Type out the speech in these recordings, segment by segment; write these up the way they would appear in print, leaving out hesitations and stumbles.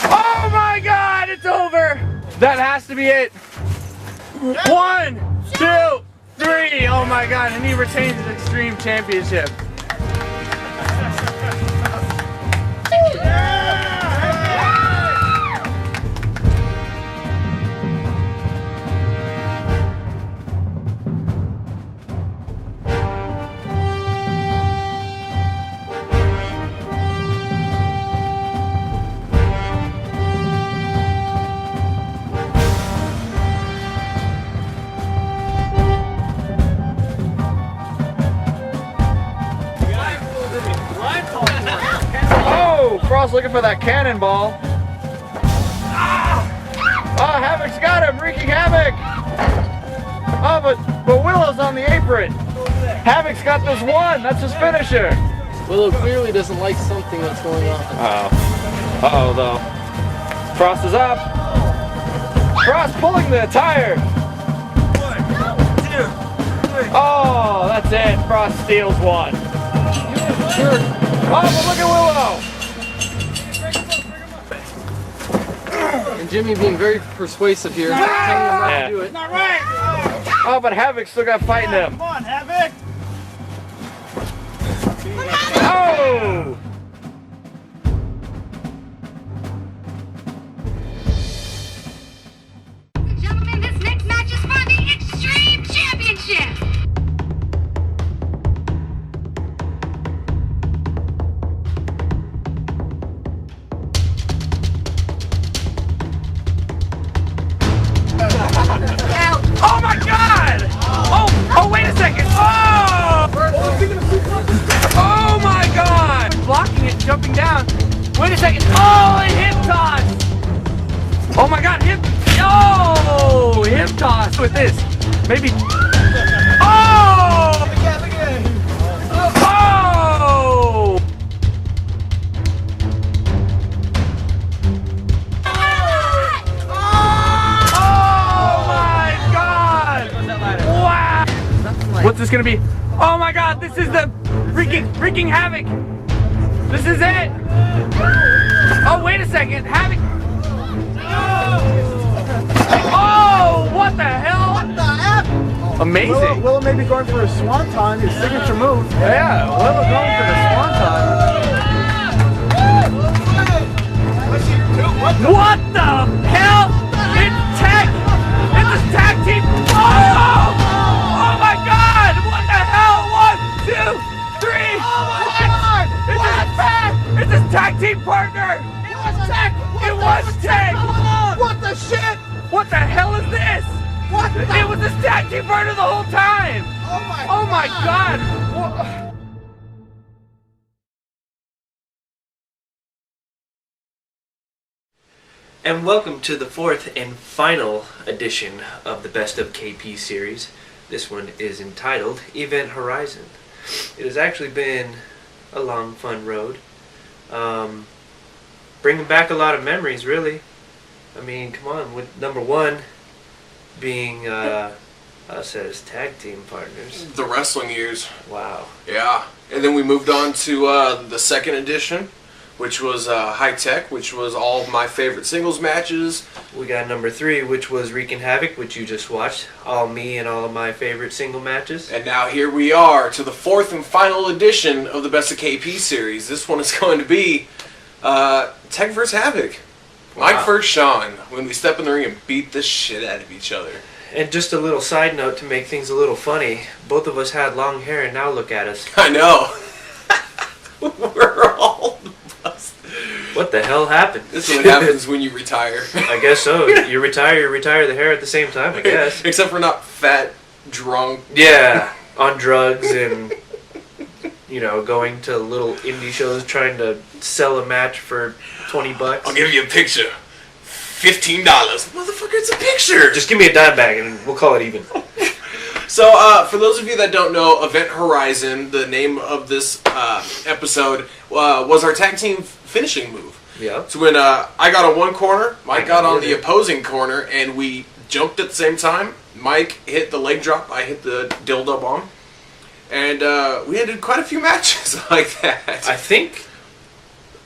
Oh my God, it's over. That has to be it. 1, 2, 3. Oh my God, and he retains his Extreme Championship. Frost looking for that cannonball. Oh, Havoc's got him, wreaking havoc. Oh, but Willow's on the apron. Havoc's got this one. That's his finisher. Willow clearly doesn't like something that's going on. Uh-oh, though. Frost is up. Frost pulling the tire. 1, 2, 3. Oh, that's it. Frost steals one. Oh, but look at Willow. And Jimmy being very persuasive here, telling him not to do it. Not right. Oh, but Havoc's still got fighting him. Come on, Havoc. Oh! Gentlemen, this next match is for the Extreme Championship. Oh my God! Oh, wait a second! Oh! Oh my God! Blocking it, jumping down. Wait a second! Oh, a hip toss! Oh my God, hip! Oh, hip toss with this. Maybe. Oh! Again. Oh! What's this gonna be? Oh my God, this is the freaking Havoc. This is it. Oh, wait a second, Havoc. Oh, what the hell? What the F? Amazing. Willow may be going for a swanton, his signature move. Yeah, Willow going for the swanton. What the hell? It's tag. It's a tag team. Oh! Oh my God! What the hell? 1, 2, 3. Oh my God! It's his tag team partner. It was tag! It was tag. What the shit? What the hell is this? What the? It was his tag team partner the whole time. Oh my God. And welcome to the 4th and final edition of the Best of KP series. This one is entitled Event Horizon. It has actually been a long, fun road. Bringing back a lot of memories, really. I mean, come on, with number 1 being us as tag team partners. The wrestling years. Wow. Yeah. And then we moved on to the 2nd edition, which was High Tech, which was all my favorite singles matches. We got number 3, which was Wreaking Havoc, which you just watched. All me and all of my favorite single matches. And now here we are to the 4th and final edition of the Best of KP series. This one is going to be Tech vs. Havoc. Wow. Mike vs. Sean, when we step in the ring and beat the shit out of each other. And just a little side note to make things a little funny. Both of us had long hair, and now look at us. I know. We're all busted. What the hell happened? This is what happens when you retire. I guess so. You retire the hair at the same time, I guess. Except for not fat, drunk. Yeah, on drugs and, you know, going to little indie shows trying to sell a match for $20. I'll give you a picture. $15. Motherfucker, it's a picture! Just give me a dime bag and we'll call it even. So, for those of you that don't know, Event Horizon, the name of this episode, was our tag team finishing move. Yeah. So when I got on one corner, Mike got on the opposing corner, and we jumped at the same time. Mike hit the leg drop, I hit the dildo bomb. And we had quite a few matches like that. I think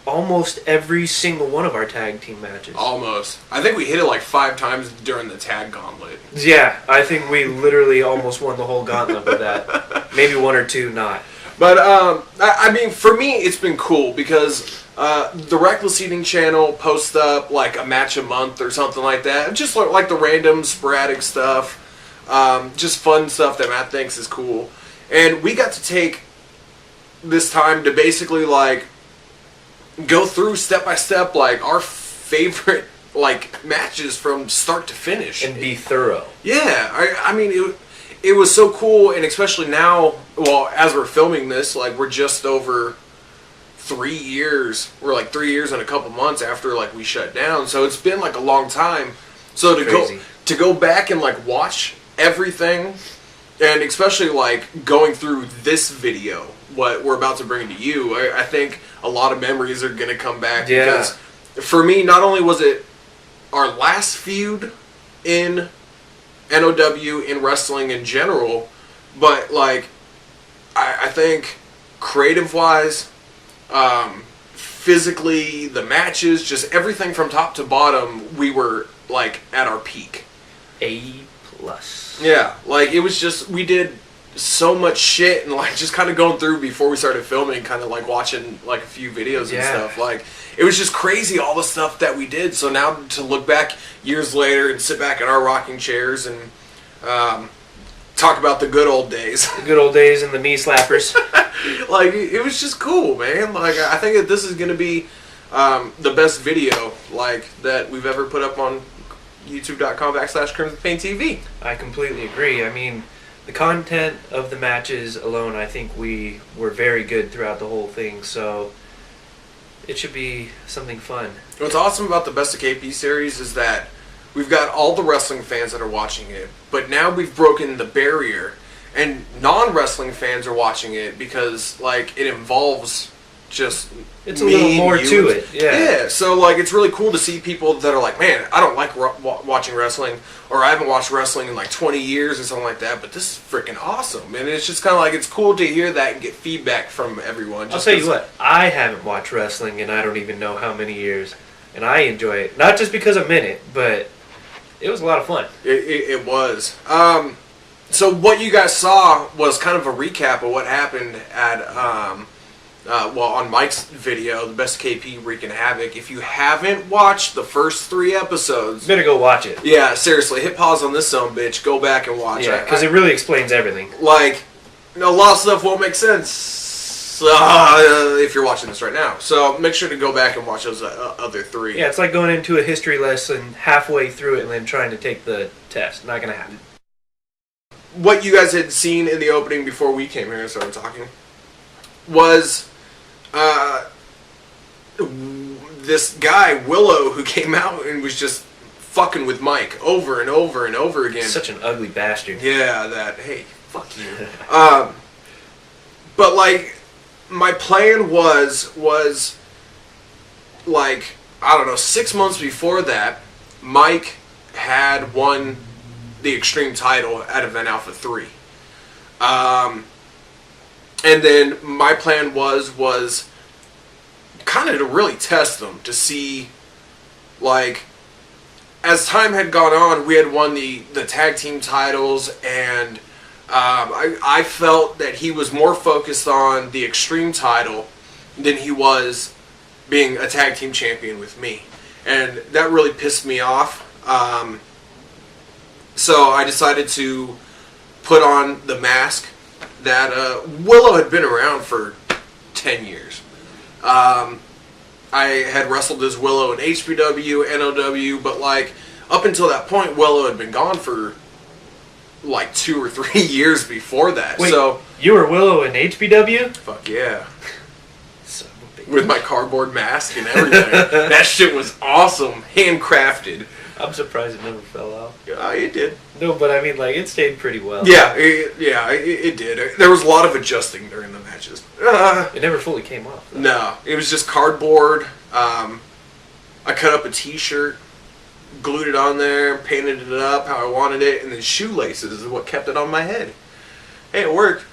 almost every single one of our tag team matches. Almost. I think we hit it like 5 times during the tag gauntlet. Yeah, I think we literally almost won the whole gauntlet with that. Maybe 1 or 2 not. But, I mean, for me, it's been cool because the Reckless Eating channel posts up like a match a month or something like that. Just like the random, sporadic stuff. Just fun stuff that Matt thinks is cool. And we got to take this time to basically, like, go through step by step, like, our favorite, like, matches from start to finish. And be thorough. Yeah, I mean, it was so cool, and especially now, well, as we're filming this, like, we're just over 3 years. We're, like, 3 years and a couple months after, like, we shut down. So it's been, like, a long time. So to go back and, like, watch everything, and especially, like, going through this video, what we're about to bring to you, I think a lot of memories are going to come back. Yeah. Because for me, not only was it our last feud in NOW, in wrestling in general, but, like, I think creative-wise, physically, the matches, just everything from top to bottom, we were, like, at our peak. A+. Yeah, like, it was just, we did so much shit, and, like, just kind of going through before we started filming, kind of, like, watching, like, a few videos and stuff, like, it was just crazy, all the stuff that we did. So now to look back years later and sit back in our rocking chairs and talk about the good old days. The good old days and the knee slappers. Like, it was just cool, man. Like, I think that this is going to be the best video, like, that we've ever put up on youtube.com/CrimsonPainTV. I completely agree. I mean, the content of the matches alone, I think we were very good throughout the whole thing, so it should be something fun. What's awesome about the Best of KP series is that we've got all the wrestling fans that are watching it, but now we've broken the barrier, and non-wrestling fans are watching it because, like, it involves just it's a little more to it. Yeah, so, like, it's really cool to see people that are like, man, I don't like watching wrestling, or I haven't watched wrestling in like 20 years or something like that, but this is freaking awesome. And it's just kind of like, it's cool to hear that and get feedback from everyone. I'll tell you what, I haven't watched wrestling in I don't even know how many years, and I enjoy it. Not just because I'm in it, but it was a lot of fun. It was. So what you guys saw was kind of a recap of what happened at on Mike's video, the Best KP Wreaking Havoc. If you haven't watched the first 3 episodes, Better go watch it. yeah, seriously, hit pause on this son of a bitch, go back and watch Yeah, it. because it really explains everything. Like, a lot of stuff won't make sense if you're watching this right now. So make sure to go back and watch those other 3. Yeah, it's like going into a history lesson halfway through it and then trying to take the test. Not going to happen. What you guys had seen in the opening before we came here and started talking was this guy, Willow, who came out and was just fucking with Mike over and over and over again. Such an ugly bastard. Yeah, hey, fuck you. But, like, my plan was, like, I don't know, 6 months before that, Mike had won the Extreme title at Event Alpha 3. And then my plan was kind of to really test them, to see, like, as time had gone on, we had won the tag team titles, and I felt that he was more focused on the Extreme title than he was being a tag team champion with me. And that really pissed me off. So I decided to put on the mask that Willow had been around for 10 years. I had wrestled as Willow in HPW, NOW, but, like, up until that point, Willow had been gone for like 2 or 3 years before that. Wait, so you were Willow in HBW? fuck yeah. Son of a bitch. With my cardboard mask and everything. That shit was awesome. Handcrafted. I'm surprised it never fell out. It did. No, but I mean, like, it stayed pretty well. Yeah, it did. There was a lot of adjusting during the matches. It never fully came off, though. No, it was just cardboard. I cut up a t-shirt, glued it on there, painted it up how I wanted it, and then shoelaces is what kept it on my head. Hey, it worked.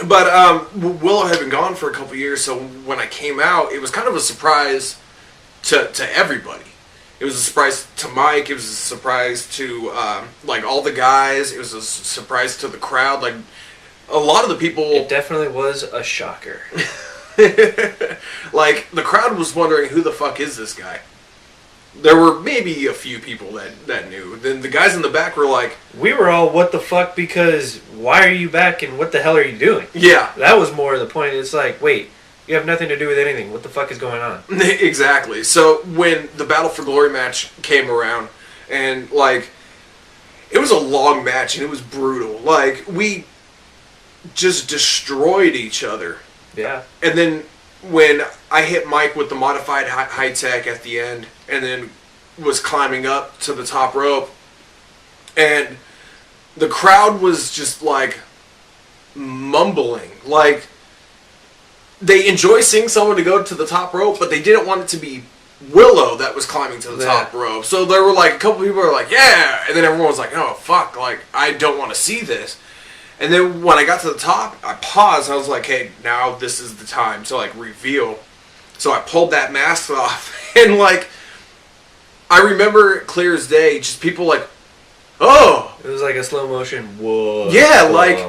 But Willow had been gone for a couple years, so when I came out, it was kind of a surprise to everybody. It was a surprise to Mike. It was a surprise to like all the guys. It was a surprise to the crowd. Like a lot of the people. It definitely was a shocker. Like the crowd was wondering, who the fuck is this guy? There were maybe a few people that knew. Then the guys in the back were like, we were all, what the fuck, because why are you back and what the hell are you doing? yeah. That was more the point. It's like, wait, you have nothing to do with anything. What the fuck is going on? Exactly. So when the Battle for Glory match came around, and like, it was a long match and it was brutal. Like, we just destroyed each other. Yeah. And then when I hit Mike with the modified high tech at the end, and then was climbing up to the top rope, and the crowd was just like mumbling, like they enjoy seeing someone to go to the top rope, but they didn't want it to be Willow that was climbing to the top rope. So there were like a couple people were like, yeah, and then everyone was like, oh fuck, like I don't want to see this. And then when I got to the top, I paused. I was like, hey, now this is the time to like reveal. So I pulled that mask off, and like I remember clear as day, just people like, oh. It was like a slow motion. Whoa. Yeah, like,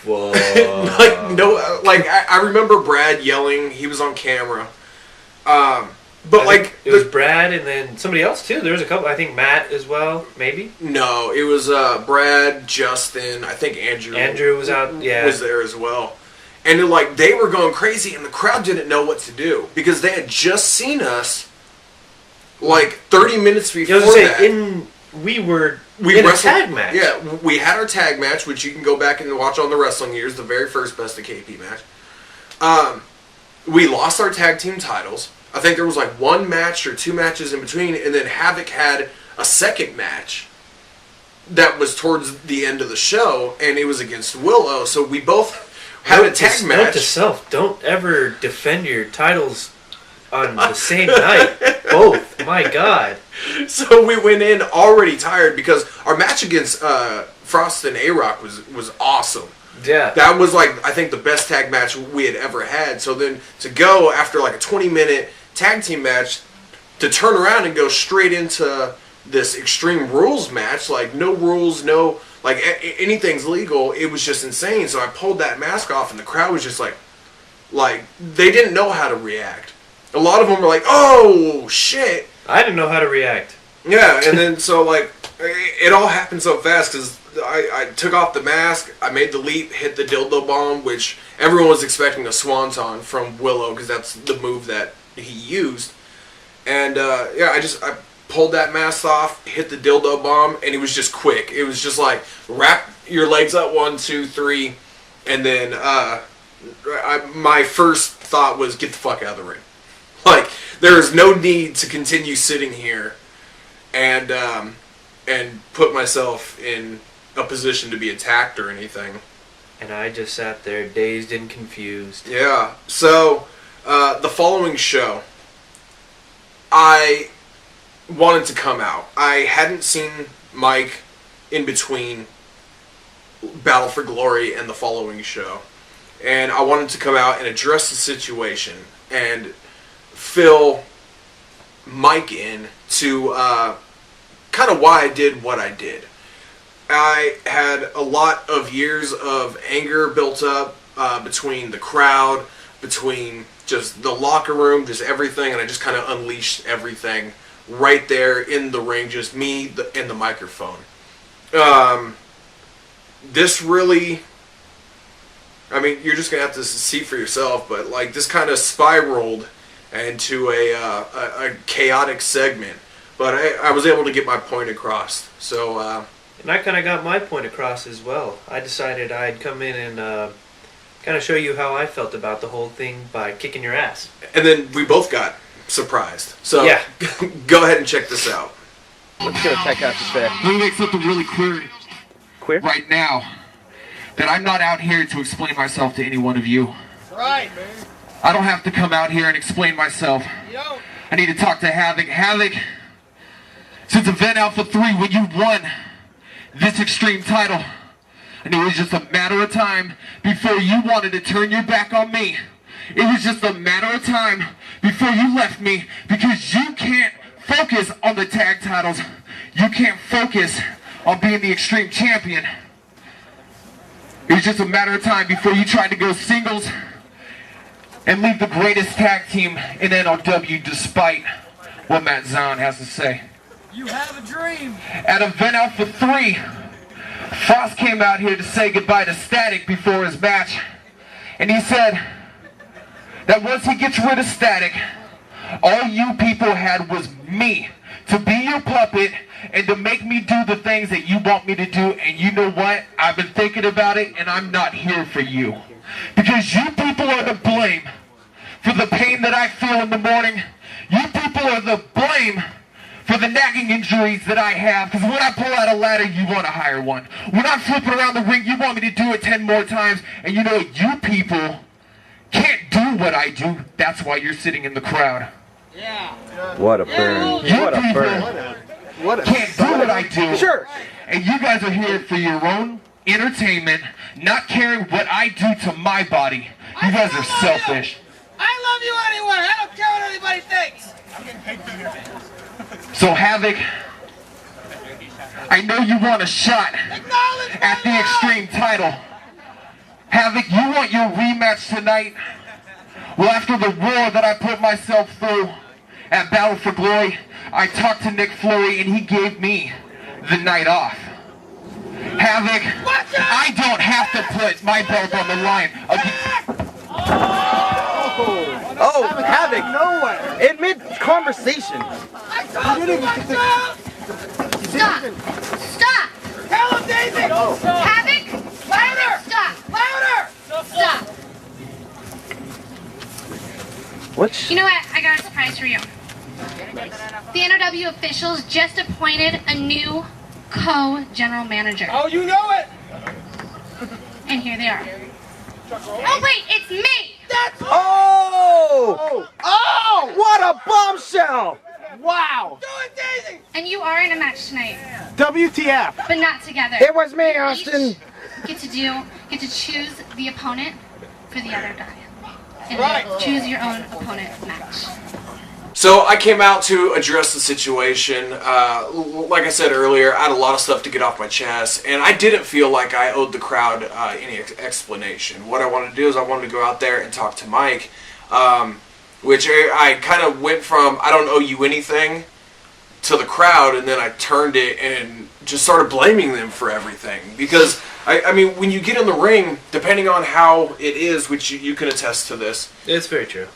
whoa. like no, like I remember Brad yelling. He was on camera. But like it was Brad and then somebody else too. There was a couple. I think Matt as well, maybe. No, it was Brad, Justin. I think Andrew. Andrew was out. Yeah, was there as well. And like they were going crazy, and the crowd didn't know what to do because they had just seen us like 30 minutes before that. We were in a tag match. Yeah, we had our tag match, which you can go back and watch on the Wrestling Years, the very first Best of KP match. We lost our tag team titles. I think there was like one match or two matches in between, and then Havoc had a second match that was towards the end of the show, and it was against Willow. So we both had a tag match. Note to self: don't ever defend your titles on the same night. Both. My God. So we went in already tired because our match against Frost and A-Rock was awesome. Yeah. That was like, I think, the best tag match we had ever had. So then to go after like a 20-minute tag team match, to turn around and go straight into this Extreme Rules match, like no rules, no, like anything's legal, it was just insane. So I pulled that mask off and the crowd was just like they didn't know how to react. A lot of them were like, oh shit. I didn't know how to react. Yeah, and then so like it all happened so fast because I took off the mask, I made the leap, hit the dildo bomb, which everyone was expecting a swanton from Willow because that's the move that he used. And yeah, I pulled that mask off, hit the dildo bomb, and it was just quick. It was just like wrap your legs up 1, 2, 3, and then my first thought was get the fuck out of the ring. Like there is no need to continue sitting here and put myself in a position to be attacked or anything. And I just sat there dazed and confused. Yeah. So the following show, I wanted to come out. I hadn't seen Mike in between Battle for Glory and the following show, and I wanted to come out and address the situation and fill Mike in to kind of why I did what I did. I had a lot of years of anger built up between the crowd, between just the locker room, just everything, and I just kind of unleashed everything right there in the ring, just me and the microphone. This really, I mean, you're just going to have to see for yourself, but like this kind of spiraled into a chaotic segment, but I was able to get my point across. So and I kind of got my point across as well. I decided I'd come in and kind of show you how I felt about the whole thing by kicking your ass. And then we both got surprised. So yeah. Go ahead and check this out. Let's go check out this there. Let me make something really clear right now, that I'm not out here to explain myself to any one of you. Right, man. I don't have to come out here and explain myself. Yo. I need to talk to Havoc. Havoc, since Event Alpha 3, when you won this Extreme title, And it was just a matter of time before you wanted to turn your back on me. It was just a matter of time before you left me because you can't focus on the tag titles. You can't focus on being the Extreme Champion. It was just a matter of time before you tried to go singles and leave the greatest tag team in NOW despite what Matt Zahn has to say. You have a dream. At Event Alpha 3, Frost came out here to say goodbye to Static before his match. And he said that once he gets rid of Static, all you people had was me to be your puppet and to make me do the things that you want me to do. And you know what? I've been thinking about it and I'm not here for you. Because you people are to blame for the pain that I feel in the morning. You people are the blame for the nagging injuries that I have. Because when I pull out a ladder, you want to hire one. When I'm flipping around the ring, you want me to do it 10 more times. And you know what? You people can't do what I do. That's why you're sitting in the crowd. What a burn. You What a people burn. can't do what I do. Sure. And you guys are here for your own entertainment, not caring what I do to my body. You guys are selfish. I love you anyway. I don't care what anybody thinks. So Havoc, I know you want a shot at the Extreme title. Havoc, you want your rematch tonight? Well, after the war that I put myself through at Battle for Glory, I talked to Nick Fury and he gave me the night off. Havoc, I don't have to put my belt on the line. Oh, Havoc. Nowhere. In mid-conversation. Stop! Stop! Tell him, Daisy! Havoc! Louder! Stop! Louder! Stop! What? You know what? I got a surprise for you. The NOW officials just appointed a new co-general manager. Oh, you know it! And here they are. Oh wait, it's me! That's Oh! Oh! What a bombshell! wow! Do it, Daisy! And you are in a match tonight, WTF? but not together. It was me, Austin. Get to choose the opponent for the other guy. And Right. choose your own opponent match. So I came out to address the situation. Like I said earlier, I had a lot of stuff to get off my chest, and I didn't feel like I owed the crowd any explanation. What I wanted to do is I wanted to go out there and talk to Mike, which I kind of went from I don't owe you anything to the crowd, and then I turned it and just started blaming them for everything. Because, I mean, when you get in the ring, depending on how it is, which you can attest to this, It's very true.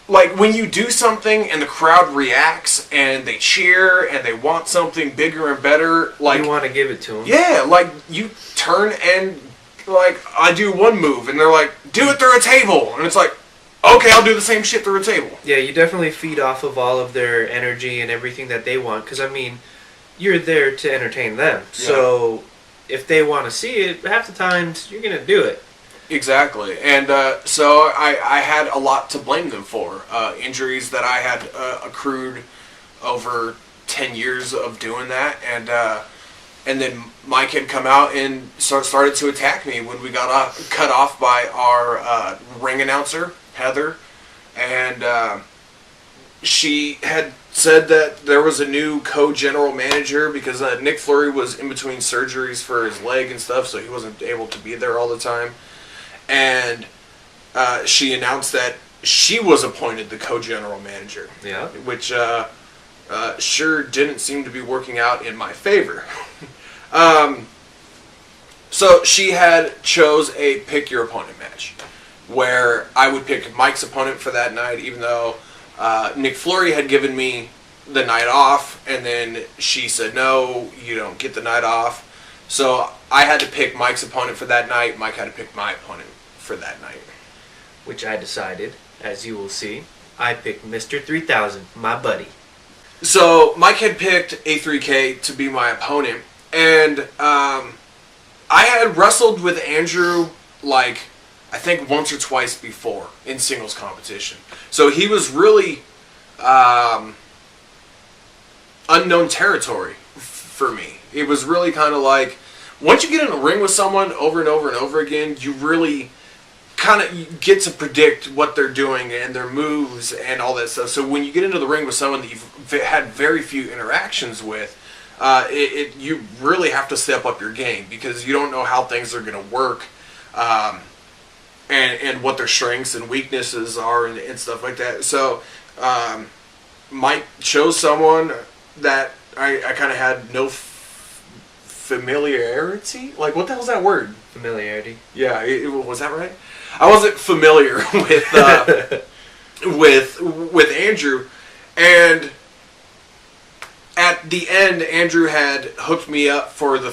like when you do something and the crowd reacts and they cheer and they want something bigger and better, like You want to give it to them. yeah, like you turn and like I do one move and they're like, do it through a table, and it's like, okay, I'll do the same shit through a table. Yeah, you definitely feed off of all of their energy and everything that they want. Because, I mean, you're there to entertain them. So if they want to see it, half the times you're going to do it. Exactly, and so I had a lot to blame them for. Injuries that I had accrued over 10 years of doing that, and then Mike had come out and started to attack me when we got cut off by our ring announcer, Heather, and she had said that there was a new co-general manager because Nick Fury was in between surgeries for his leg and stuff, so he wasn't able to be there all the time. And she announced that she was appointed the co-general manager. Yeah. Which sure didn't seem to be working out in my favor. So she had chose a pick your opponent match, where I would pick Mike's opponent for that night, even though Nick Fury had given me the night off, and then she said, no, you don't get the night off. So I had to pick Mike's opponent for that night. Mike had to pick my opponent for that night. Which I decided, as you will see, I picked Mr. 3000, my buddy. So Mike had picked A3K to be my opponent, and I had wrestled with Andrew like I think once or twice before in singles competition. So he was really unknown territory for me. It was really kind of like, once you get in the ring with someone over and over and over again, you really kind of get to predict what they're doing and their moves and all that stuff. So when you get into the ring with someone that you've had very few interactions with, you really have to step up your game because you don't know how things are going to work, and what their strengths and weaknesses are and stuff like that. So Mike chose someone that I kind of had no familiarity. Like, what the hell's that word? Familiarity. Yeah, was that right? I wasn't familiar with Andrew, and at the end, Andrew had hooked me up for the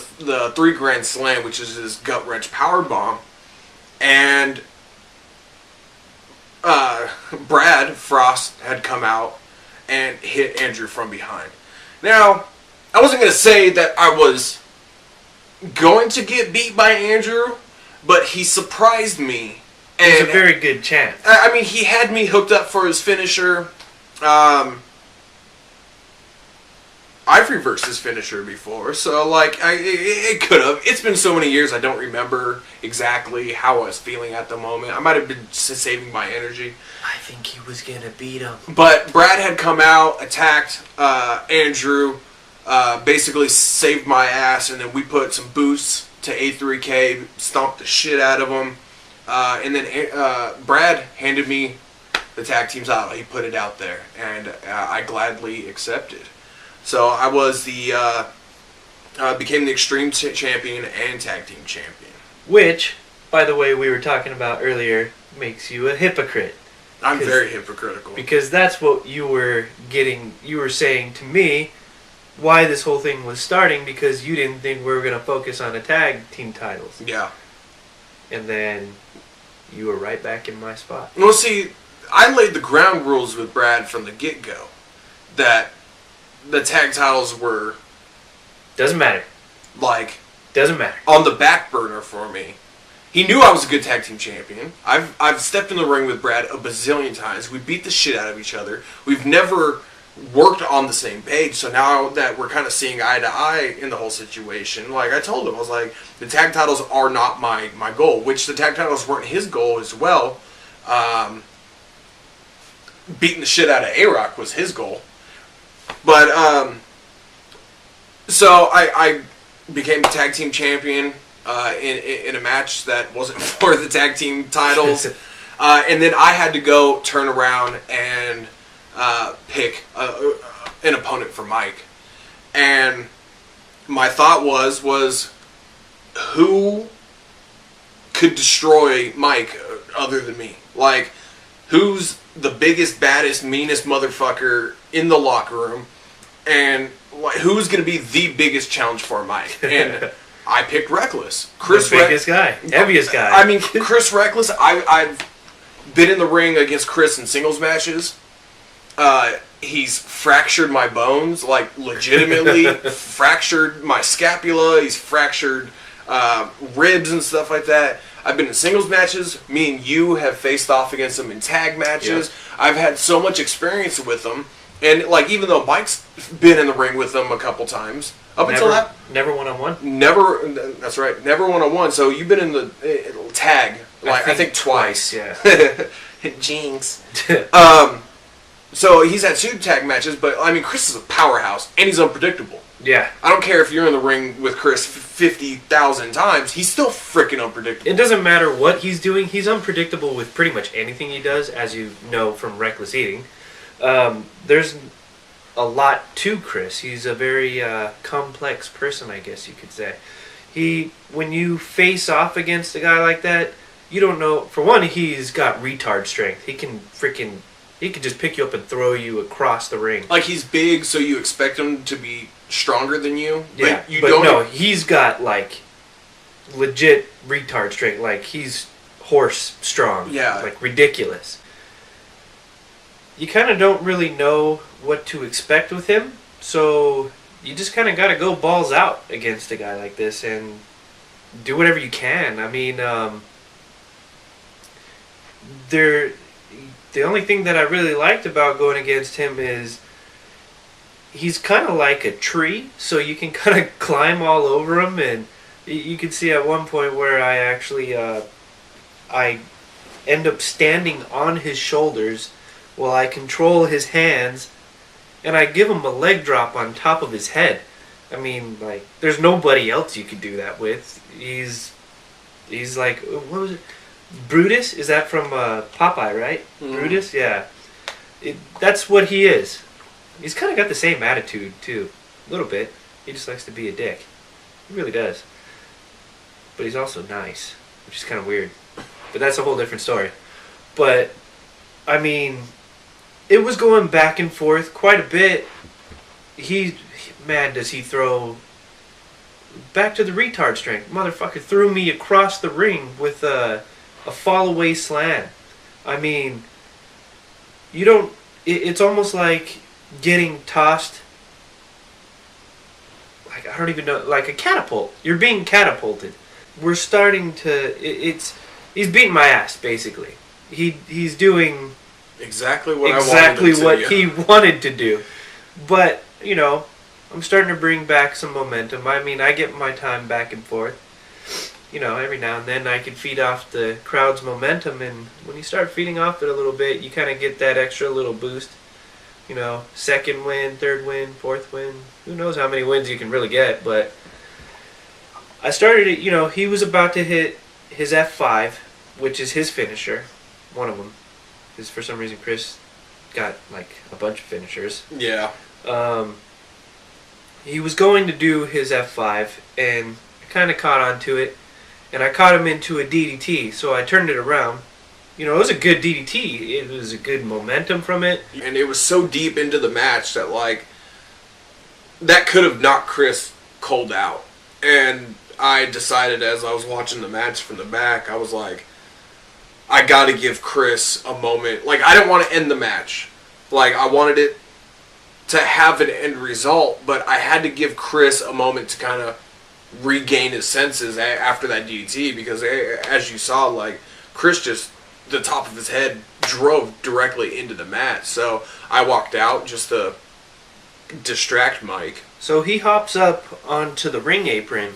3 Grand Slam, which is his gut wrench power bomb, and Brad Frost had come out and hit Andrew from behind. Now, I wasn't going to say that I was going to get beat by Andrew, but he surprised me. And There's a very good chance. I mean, he had me hooked up for his finisher. I've reversed his finisher before, so like it could have. It's been so many years, I don't remember exactly how I was feeling at the moment. I might have been saving my energy. I think he was gonna beat him. But Brad had come out, attacked Andrew, basically saved my ass, and then we put some boosts to A3K, stomped the shit out of him. And then Brad handed me the tag team title. He put it out there, and I gladly accepted. So I was became the Extreme Champion and Tag Team Champion. Which, by the way, we were talking about earlier, makes you a hypocrite. I'm very hypocritical. Because that's what you were saying to me, why this whole thing was starting, because you didn't think we were going to focus on the tag team titles. Yeah. And then you were right back in my spot. Well, see, I laid the ground rules with Brad from the get-go. That the tag titles were... Doesn't matter. Like... Doesn't matter. On the back burner for me. He knew I was a good tag team champion. I've stepped in the ring with Brad a bazillion times. We beat the shit out of each other. We've never worked on the same page, so now that we're kind of seeing eye to eye in the whole situation, like I told him, I was like, the tag titles are not my goal, which the tag titles weren't his goal as well. Beating the shit out of A-Rock was his goal. But, so I became the tag team champion in a match that wasn't for the tag team titles. And then I had to go turn around and pick an opponent for Mike. And my thought was who could destroy Mike other than me? Like, who's the biggest, baddest, meanest motherfucker in the locker room? And who's going to be the biggest challenge for Mike? And I picked Reckless. The biggest guy. Heaviest guy. I mean, Chris Reckless, I've been in the ring against Chris in singles matches. He's fractured my bones, like legitimately fractured my scapula. He's fractured ribs and stuff like that. I've been in singles matches. Me and you have faced off against him in tag matches. Yep. I've had so much experience with them. And like, even though Mike's been in the ring with them a couple times, until that, never one-on-one. Never. That's right. Never one-on-one. So you've been in the tag, like I think twice. Yeah. Jinx. So he's had 2 tag matches, but I mean, Chris is a powerhouse and he's unpredictable. Yeah. I don't care if you're in the ring with Chris 50,000 times, he's still freaking unpredictable. It doesn't matter what he's doing. He's unpredictable with pretty much anything he does, as you know from Reckless Eating. There's a lot to Chris. He's a very complex person, I guess you could say. When you face off against a guy like that, you don't know. For one, he's got retard strength. He can just pick you up and throw you across the ring. Like, he's big, so you expect him to be stronger than you. Yeah, but he's got like legit retard strength. Like, he's horse strong. Yeah, like ridiculous. You kind of don't really know what to expect with him, so you just kind of got to go balls out against a guy like this and do whatever you can. I mean, the only thing that I really liked about going against him is he's kind of like a tree, so you can kind of climb all over him and You can see at one point where I actually, I end up standing on his shoulders while I control his hands, and I give him a leg drop on top of his head. I mean, like, there's nobody else you could do that with. He's like, what was it? Brutus? Is that from Popeye, right? Brutus? Yeah. That's what he is. He's kind of got the same attitude, too. A little bit. He just likes to be a dick. He really does. But he's also nice, which is kind of weird. But that's a whole different story. But, I mean, it was going back and forth quite a bit. Man, does he throw back to the retard strength. Motherfucker threw me across the ring with a fall-away slam. I mean, you don't... It's almost like getting tossed... Like, I don't even know... Like a catapult. You're being catapulted. We're starting to... He's beating my ass, basically. He's doing... Exactly what he wanted to do. But, you know, I'm starting to bring back some momentum. I mean, I get my time back and forth. You know, every now and then I can feed off the crowd's momentum, and when you start feeding off it a little bit, you kind of get that extra little boost. You know, second win, third win, fourth win. Who knows how many wins you can really get, but I started it, you know, he was about to hit his F5, which is his finisher, one of them. Because for some reason Chris got, like, a bunch of finishers. Yeah. He was going to do his F5, and I kind of caught on to it, and I caught him into a DDT, so I turned it around. You know, it was a good DDT. It was a good momentum from it. And it was so deep into the match that, like, that could have knocked Chris cold out. And I decided as I was watching the match from the back, I was like, I gotta give Chris a moment. Like, I didn't want to end the match. Like, I wanted it to have an end result, but I had to give Chris a moment to kind of regain his senses after that DDT, because as you saw, like, Chris just, the top of his head drove directly into the mat. So I walked out just to distract Mike. So he hops up onto the ring apron,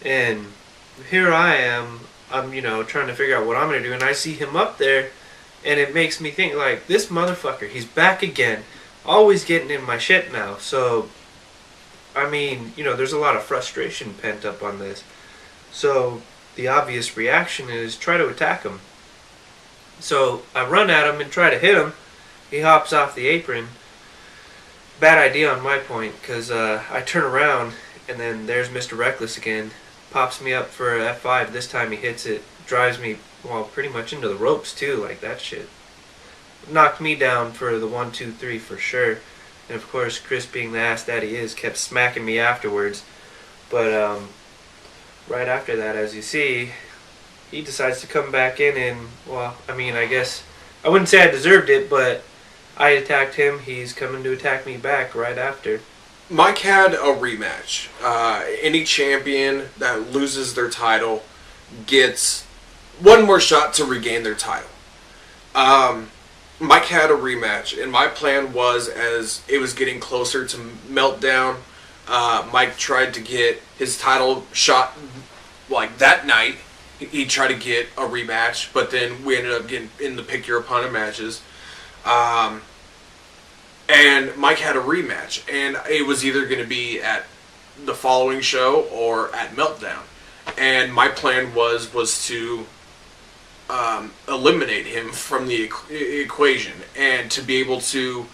and here I am, I'm, you know, trying to figure out what I'm going to do, and I see him up there, and it makes me think, like, this motherfucker, he's back again, always getting in my shit now. So, I mean, you know, there's a lot of frustration pent up on this. So, the obvious reaction is try to attack him. So, I run at him and try to hit him. He hops off the apron. Bad idea on my point, because I turn around, and then there's Mr. Reckless again. Pops me up for a F5. This time he hits it. Drives me, well, pretty much into the ropes, too, like that shit. Knocked me down for the 1, 2, 3 for sure. And of course, Chris, being the ass that he is, kept smacking me afterwards. But right after that, as you see, he decides to come back in, and, well, I mean, I guess, I wouldn't say I deserved it, but I attacked him. He's coming to attack me back right after. Mike had a rematch. Any champion that loses their title gets one more shot to regain their title. Mike had a rematch, and my plan was, as it was getting closer to Meltdown, Mike tried to get his title shot, like, that night. He tried to get a rematch, but then we ended up getting in the pick your opponent matches. And Mike had a rematch, and it was either going to be at the following show or at Meltdown. And my plan was to eliminate him from the equation, and to be able to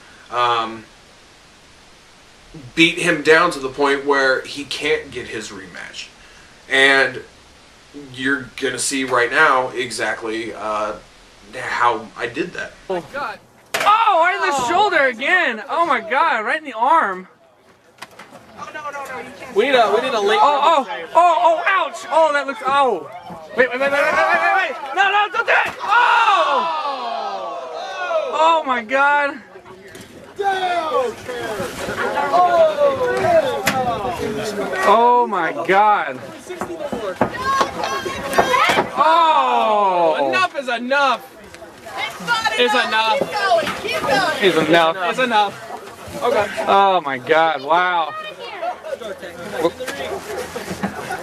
beat him down to the point where he can't get his rematch. And you're going to see right now exactly how I did that. Oh, God. Oh, right in the shoulder again. Oh, my God. Right in the arm. Oh, no, you can't. We need a late. Oh, ouch. Oh, that looks, oh. Wait. No, don't do it. Oh. Oh, my God. Oh, my God. Oh. Enough is enough. It's enough. Keep going. It's enough. It's enough. Okay. Oh my God! Wow.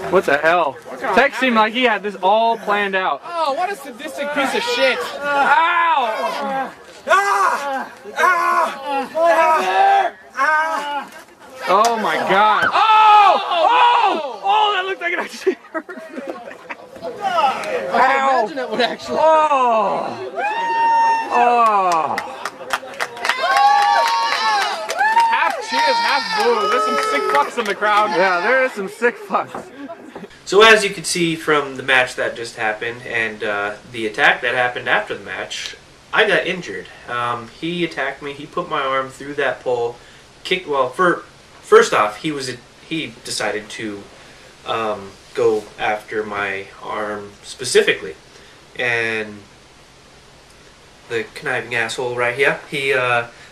What the hell? Tech seemed like he had this all planned out. Oh, what a sadistic piece of shit. Ow! Oh my god. Oh! Oh! Oh, that looked like it actually hurt. I imagine that would actually. Oh! Oh! Half cheers, half boo. There's some sick fucks in the crowd. Yeah, there is some sick fucks. So as you can see from the match that just happened and the attack that happened after the match, I got injured. He attacked me. He put my arm through that pole. Kicked. Well, first off, he decided to go after my arm specifically, and the conniving asshole right here, he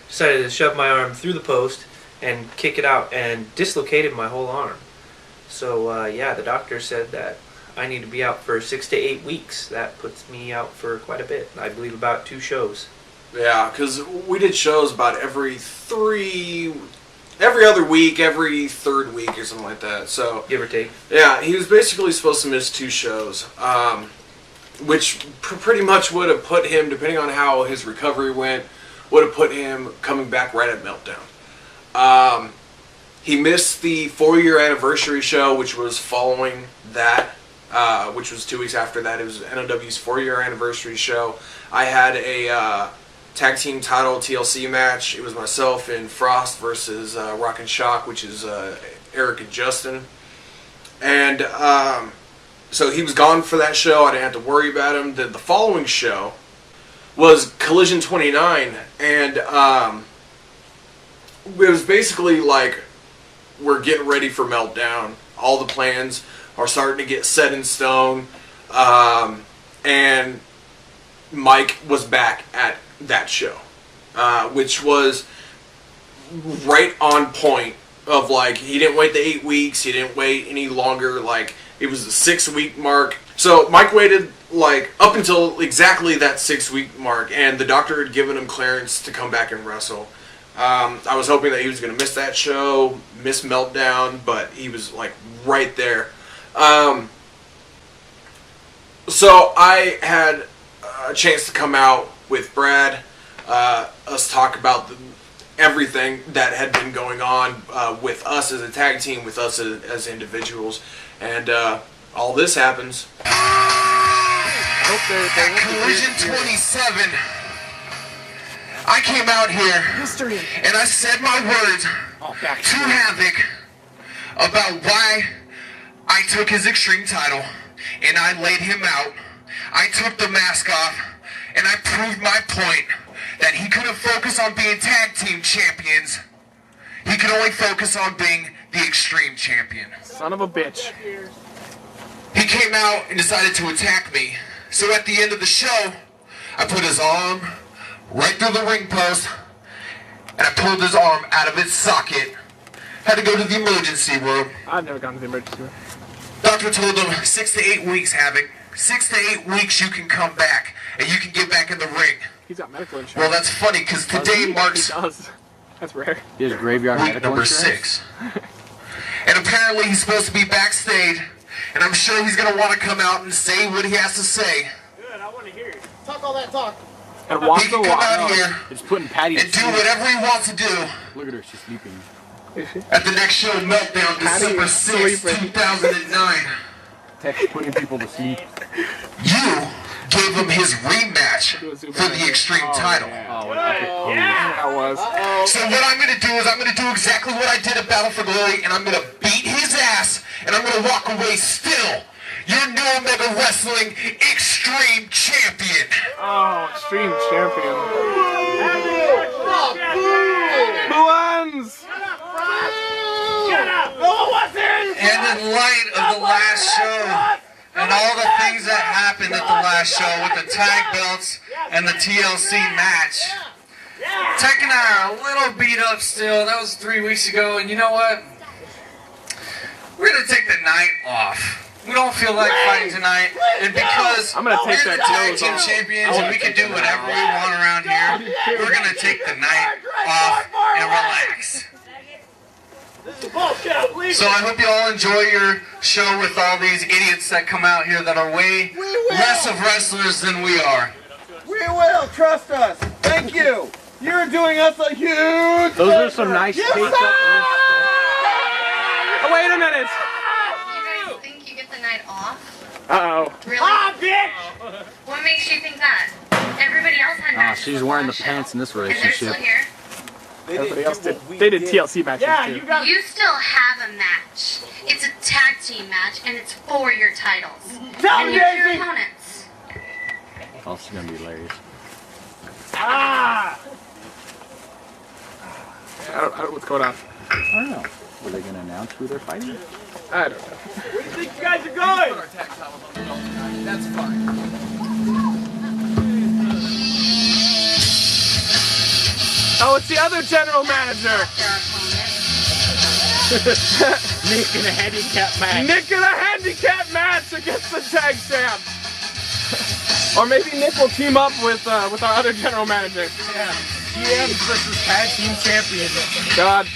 decided to shove my arm through the post and kick it out and dislocated my whole arm. So yeah, the doctor said that I need to be out for 6 to 8 weeks. That puts me out for quite a bit. I believe about 2 shows. Yeah, because we did shows about every other week, every third week or something like that. So Give or take. yeah, he was basically supposed to miss 2 shows, which pretty much would have put him, depending on how his recovery went, would have put him coming back right at Meltdown. He missed the 4-year anniversary show, which was following that, which was 2 weeks after that. It was NOW's 4-year anniversary show. I had a tag team title TLC match. It was myself and Frost versus Rock and Shock, which is Eric and Justin. And so he was gone for that show. I didn't have to worry about him. The following show was Collision 29, and it was basically like, we're getting ready for Meltdown. All the plans are starting to get set in stone. And Mike was back at that show, which was right on point of like, he didn't wait the 8 weeks. He didn't wait any longer. Like, it was the 6-week mark. So Mike waited like up until exactly that 6-week mark, and the doctor had given him clearance to come back and wrestle. I was hoping that he was going to miss that show, miss Meltdown, but he was like right there. So I had a chance to come out with Brad, us talk about everything that had been going on with us as a tag team, with us as individuals, and all this happens. At Collision 27, I came out here and I said my words to Havoc about why I took his Extreme title, and I laid him out. I took the mask off and I proved my point that he couldn't focus on being tag team champions. He could only focus on being the Extreme champion. Son of a bitch. He came out and decided to attack me. So at the end of the show, I put his arm right through the ring post, and I pulled his arm out of its socket. Had to go to the emergency room. I've never gone to the emergency room. Doctor told him 6 to 8 weeks, Havoc. 6 to 8 weeks you can come back, and you can get back in the ring. He's got medical insurance. Well, that's funny, because today marks He does. That's rare. He has graveyard week medical number insurance. 6. And apparently he's supposed to be backstage, and I'm sure he's going to want to come out and say what he has to say. Good, I want to hear it. Talk all that talk. And walk He the can come walk. out here It's putting Patty to and do sleep. whatever he wants to do Look at her, she's sleeping. at the next show, Meltdown, December is 6th, sleeping. 2009. Tech's putting people to sleep. You gave him his rematch for the Extreme title. Oh, an epic pose. That was. So what I'm going to do is I'm going to do exactly what I did at Battle for Glory, and I'm going to beat his ass, and I'm going to walk away still your new Omega Wrestling Extreme Champion. Oh, Extreme Champion. Who wins? And in light of the last show, and all the things that happened at the last show with the tag belts and the TLC match, Tech and I are a little beat up still. That was 3 weeks ago, and you know what? We're gonna take the night off. We don't feel like fighting tonight, and because I'm gonna take we're that the tag clothes team off. champions and we can do whatever we want around here, we're gonna take the night off and relax. So I hope you all enjoy your show with all these idiots that come out here that are way less of wrestlers than we are. We will, trust us. Thank you. You're doing us a huge Those are some nice yes, cake. Oh, wait a minute. You guys think you get the night off? Uh-oh. Really? What makes you think that? Everybody else had matches. She's wearing the last pants in this show, and they're still relationship. here. Everybody else did. They did TLC matches too. You still have a match. It's a tag team match, and it's for your titles. And you're your opponents. Oh, she's gonna be hilarious. I don't know what's going on. I don't know. Were they gonna announce who they're fighting? I don't know. Where do you think you guys are going? That's fine. Oh, it's the other general manager. Nick in a handicap match. Nick in a handicap match against the tag champ. Or maybe Nick will team up with our other general manager. Yeah. GMs versus tag team champions. God,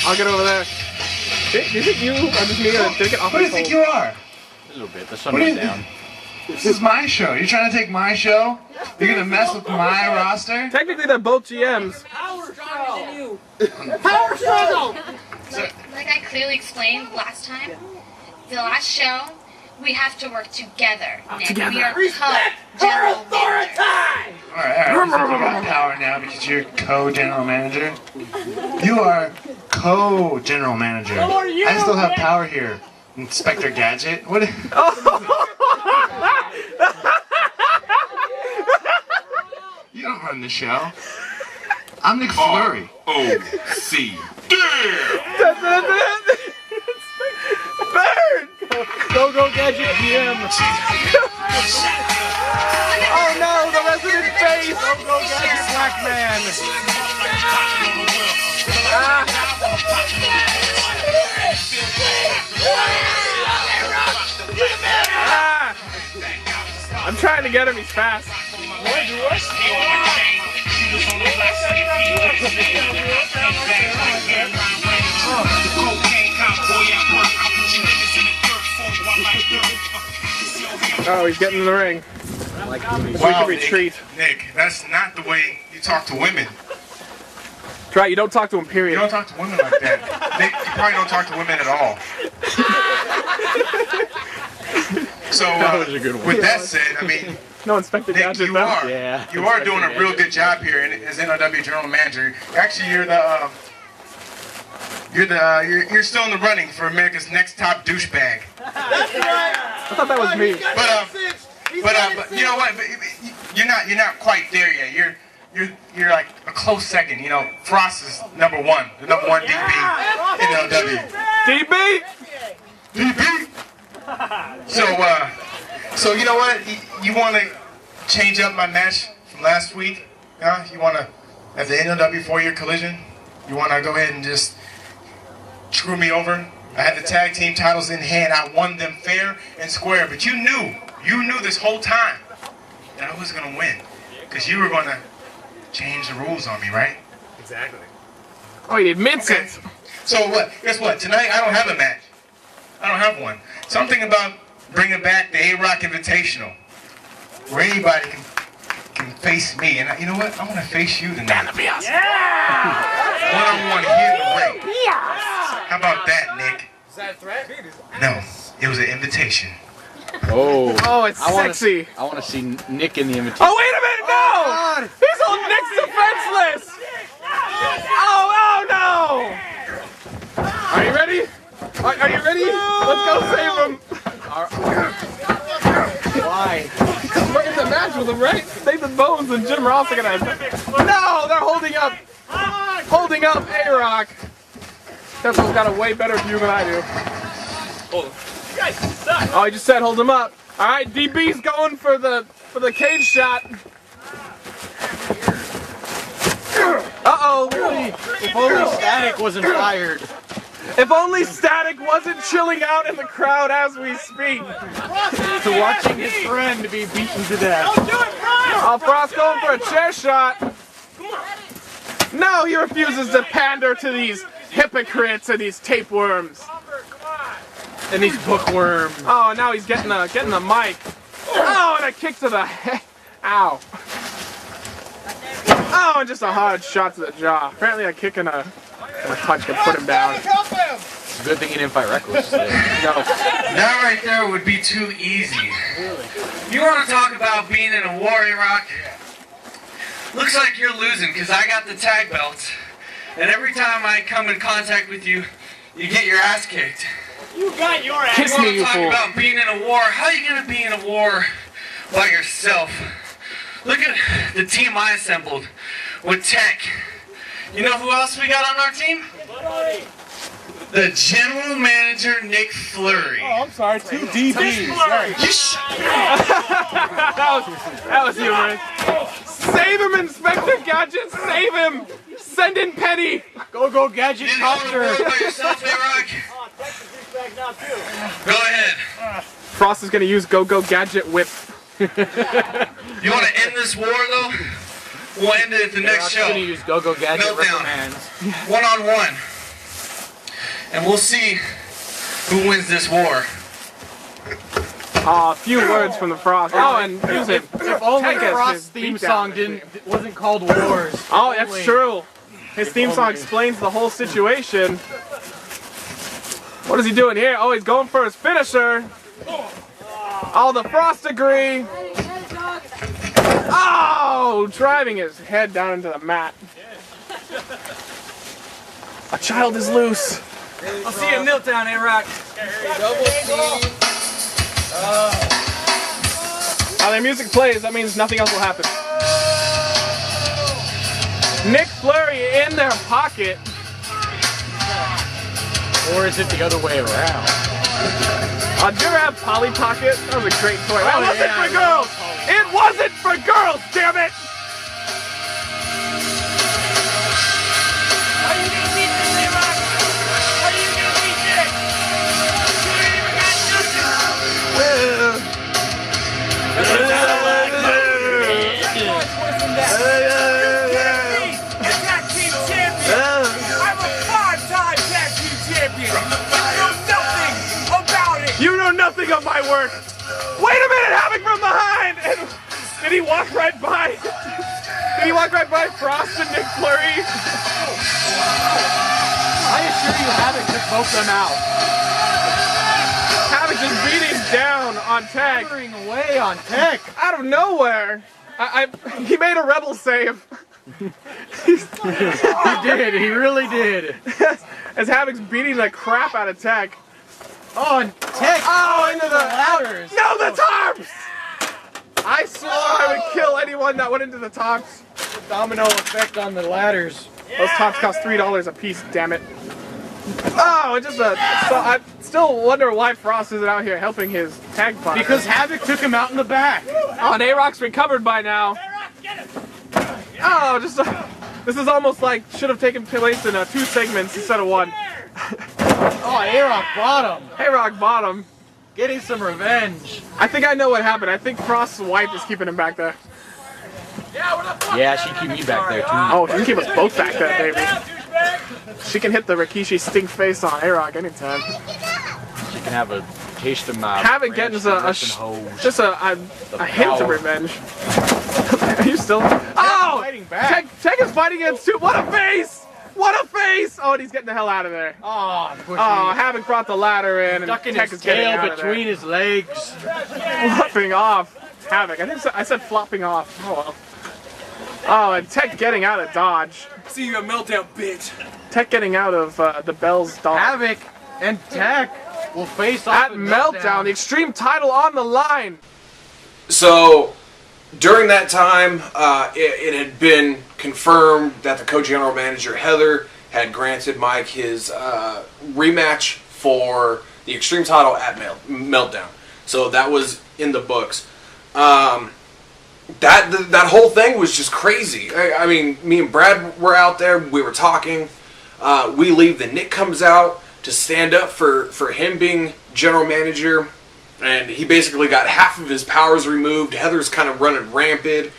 I'll get over there. Do you think you are just me gonna take it off? Who do you think you are? A little bit. The sun was down. This is my show. You're trying to take my show? You're gonna mess with my roster? Technically, they're both GMs. Power struggle! Like I clearly explained last time, the last show, we have to work together, Nick. Together. We are co-general managers. Alright. You got power now because you're co-general manager. You are co-general manager. I still have power here. Inspector Gadget? What? You don't run the show. I'm Nick Flurry. O.C. Bird! Go Gadget GM. Oh no, the resident face! Go Gadget Black Man. I'm trying to get him, he's fast. Oh, he's getting in the ring. We can retreat. Nick, that's not the way you talk to women. Try, you don't talk to him, period. You don't talk to women like that. Nick, you probably don't talk to women at all. So, with that said, I mean, No Inspector Nick, Gadget, you though. are. Yeah. You are doing a real good job here as NOW General Manager. Actually, you're still in the running for America's Next Top Douchebag. I thought that was me. But you know what? You're not quite there yet. You're like a close second. You know, Frost is number one, the number one DB in NOW. DB? DB. So you know what? You want to change up my match from last week? Huh? You want to, at the NOW 4-year collision, you want to go ahead and just screw me over? I had the tag team titles in hand. I won them fair and square. But you knew this whole time that I was going to win. Because you were going to change the rules on me, right? Exactly. Oh, he admits Okay. it. So what? Guess what? Tonight I don't have a match. I don't have one. Something about bringing back the A-Rock Invitational, where anybody can face me. And you know what? I want to face you tonight. That'd be awesome. One-on-one here in the ring. How about that, Nick? Is that a threat? No, it was an invitation. Oh. Oh, it's I wanna, sexy. I want to see Nick in the invitation. Oh, wait a minute, no! He's all Nick's defenseless! Oh, no! Are you ready? Are you ready? Let's go save him! Why? We're in the match with him, right? Nathan Bones and Jim Ross are gonna... No! They're holding up A-Rock. Tesso's got a way better view than I do. Hold on. You guys suck. Oh, he just said hold him up. All right, DB's going for the cage shot. Uh-oh. If only Static wasn't fired. If only Static wasn't chilling out in the crowd as we speak. To watching his friend be beaten to death. Don't do it, Frost! Oh, Frost going for a chair shot. No, he refuses to pander to these hypocrites and these tapeworms. And these bookworms. Oh, and now he's getting the mic. Oh, and a kick to the head. Ow. Oh, and just a hard shot to the jaw. Apparently a kick and a punch can put him down. Good thing he didn't fight reckless. No. That right there would be too easy. You want to talk about being in a war, A-Rock? Looks like you're losing because I got the tag belts. And every time I come in contact with you, you get your ass kicked. You got your ass. Kiss You me, want you to talk fool. about being in a war? How are you going to be in a war by yourself? Look at the team I assembled with Tech. You know who else we got on our team? The general manager, Nick Fleury. Oh, I'm sorry, 2 DBs. That was humorous. Save him, Inspector Gadget! Save him! Send in Penny! Go, Gadget You didn't hold the Copter. war by yourself, A-Rock? Go ahead. Frost is gonna use Go Gadget Whip. You want to end this war, though? We'll end it at the next I'm gonna show. use Go Gadget Meltdown. reprimands. One-on-one. And we'll see who wins this war. A few words from the Frost. Oh, and use it. If only Tech has Frost's his theme beat down song machine. wasn't called Wars. Oh, that's true. His theme song explains the whole situation. What is he doing here? Oh, he's going for his finisher. Oh, the Frost agree. Oh, driving his head down into the mat. A child is loose. I'll see you in Meltdown, A-Rock. While the music plays, that means nothing else will happen. Nick Fleury in their pocket. Or is it the other way around? Did you ever have Polly Pocket? That was a great toy. That Oh, wasn't yeah, for I girls! love It wasn't for girls, damn it! Are you gonna beat this, A-Rock? Are you gonna beat this? You ain't even got nothing. You're tag team champion. I'm a 5-time tag team champion. You know nothing about it. You know nothing of my work! Wait a minute, Havoc from behind! And did he walk right by? Did he walk right by Frost and Nick Fleury? I assure you, Havoc took both them out. Havoc just beating down on Tech. Hammering away on Tech. Out of nowhere. He made a rebel save. He did. He really did. As Havoc's beating the crap out of Tech. Oh, and Tech. Oh, into the ladders. No, the tops! I swore I would kill anyone that went into the tops. Domino effect on the ladders. Those tops cost $3 a piece, damn it. Oh, it just so I still wonder why Frost isn't out here helping his tag partner. Because Havoc took him out in the back. Oh, and A-Rock's recovered by now. Oh, this is almost like should have taken place in 2 segments instead of 1. Oh, A-Rock bottom. A-Rock bottom. Getting some revenge. I think I know what happened. I think Frost's wife is keeping him back there. Yeah, she keep me back there too. Oh, she can keep us both back there, baby. She can hit the Rikishi stink face on A-Rock anytime. She can have a taste of my. Havoc getting just a hint of revenge. Are you still? Oh! Fighting back. Tech is fighting against 2. What a face! What a face! Oh, and he's getting the hell out of there. Oh, Oh, Havoc brought the ladder in, and ducking Tech his is getting tail out of there. between his legs. Flopping off. Havoc. I think I said flopping off. Oh well. Oh, and Tech getting out of dodge. See you at Meltdown, bitch. Tech getting out of the Bell's dodge. Havoc and Tech will face off At Meltdown, the Extreme title on the line. So, during that time, it had been confirmed that the co-general manager, Heather, had granted Mike his rematch for the Extreme title at Meltdown. So that was in the books. That whole thing was just crazy. I mean, me and Brad were out there. We were talking. We leave. Then Nick comes out to stand up for him being general manager. And he basically got half of his powers removed. Heather's kind of running rampant.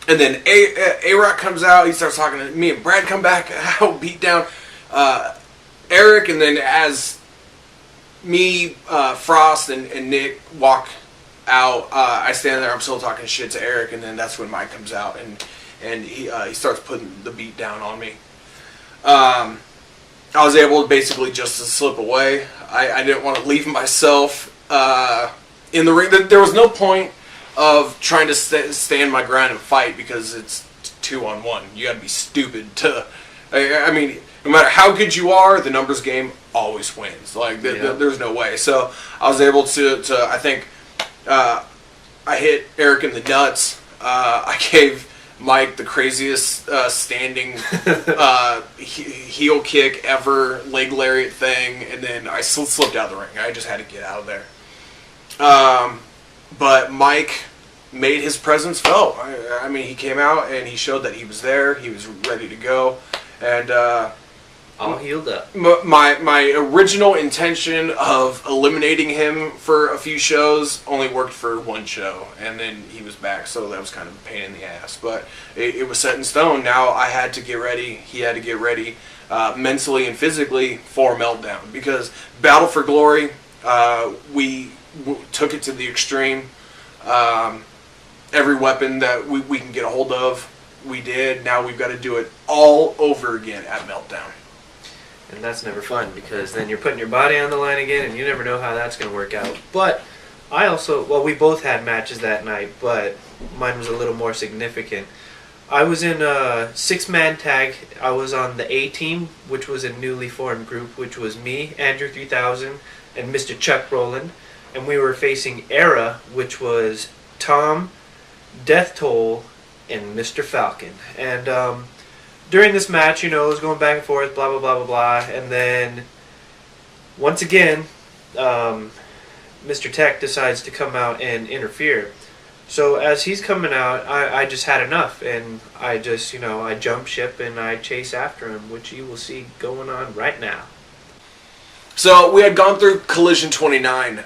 And then A-Rock comes out. He starts talking to me and Brad come back out, beat down Eric. And then as me, Frost, and Nick walk out, I stand there. I'm still talking shit to Eric. And then that's when Mike comes out. And he starts putting the beat down on me. I was able to basically just to slip away. I didn't want to leave myself in the ring. There was no point of trying to stand my ground and fight because it's 2-on-1. You got to be stupid to. I mean, no matter how good you are, the numbers game always wins. Like there's no way. So I was able to I think I hit Eric in the nuts. I gave Mike the craziest standing heel kick ever, leg lariat thing, and then I slipped out of the ring. I just had to get out of there. But Mike made his presence felt. I mean, he came out and he showed that he was there. He was ready to go, and all healed up. My original intention of eliminating him for a few shows only worked for one show, and then he was back, so that was kind of a pain in the ass. But it was set in stone. Now I had to get ready. He had to get ready mentally and physically for Meltdown, because Battle for Glory, we took it to the extreme. Every weapon that we can get a hold of, we did. Now we've got to do it all over again at Meltdown. And that's never fun, because then you're putting your body on the line again, and you never know how that's going to work out. But I also, well, we both had matches that night, but mine was a little more significant. I was in a 6-man tag. I was on the A team, which was a newly formed group, which was me, Andrew 3000, and Mr. Chuck Rowland. And we were facing Era, which was Tom, Death Toll, and Mr. Falcon. And during this match, you know, it was going back and forth, blah, blah, blah, blah, blah. And then, once again, Mr. Tech decides to come out and interfere. So as he's coming out, I just had enough. And I just, you know, I jump ship and I chase after him, which you will see going on right now. So we had gone through Collision 29.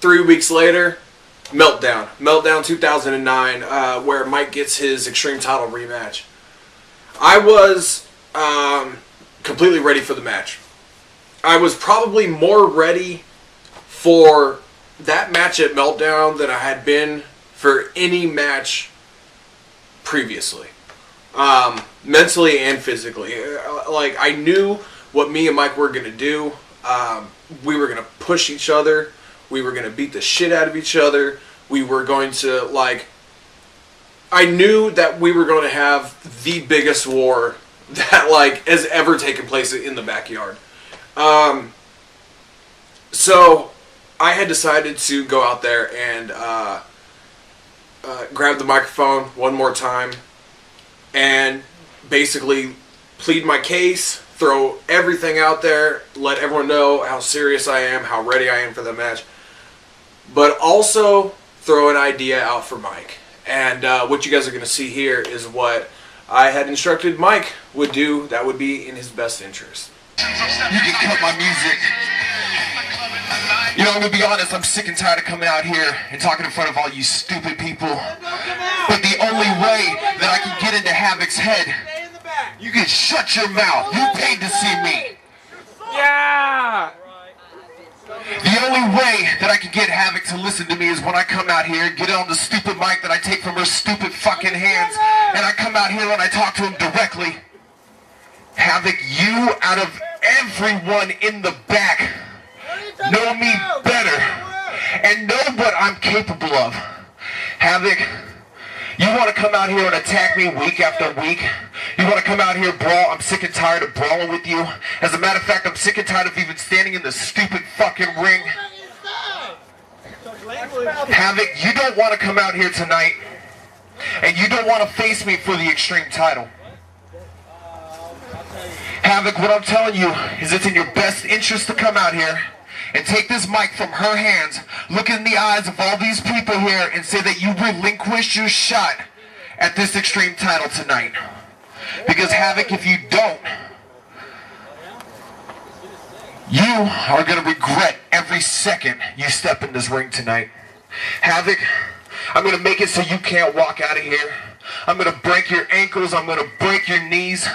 3 weeks later, Meltdown. Meltdown 2009, where Mike gets his Extreme title rematch. I was completely ready for the match. I was probably more ready for that match at Meltdown than I had been for any match previously. Mentally and physically. Like, I knew what me and Mike were going to do. We were going to push each other. We were going to beat the shit out of each other. We were going to, like... I knew that we were going to have the biggest war that, like, has ever taken place in the backyard. So I had decided to go out there and grab the microphone one more time and basically plead my case, throw everything out there, let everyone know how serious I am, how ready I am for the match, but also throw an idea out for Mike. And what you guys are going to see here is what I had instructed Mike would do that would be in his best interest. You can cut my music. You know, I'm going to be honest, I'm sick and tired of coming out here and talking in front of all you stupid people. But the only way that I can get into Havoc's head, you can shut your mouth. You paid to see me. Yeah! The only way that I can get Havoc to listen to me is when I come out here, get on the stupid mic that I take from her stupid fucking hands, and I come out here and I talk to him directly. Havoc, you out of everyone in the back know me better and know what I'm capable of. Havoc, you want to come out here and attack me week after week? You want to come out here brawl? I'm sick and tired of brawling with you. As a matter of fact, I'm sick and tired of even standing in the stupid fucking ring. Havoc, you don't want to come out here tonight, and you don't want to face me for the Extreme title. Havoc, what I'm telling you is it's in your best interest to come out here and take this mic from her hands, look in the eyes of all these people here, and say that you relinquished your shot at this Extreme title tonight. Because Havoc, if you don't, you are going to regret every second you step in this ring tonight. Havoc, I'm gonna make it so you can't walk out of here. I'm gonna break your ankles. I'm gonna break your knees.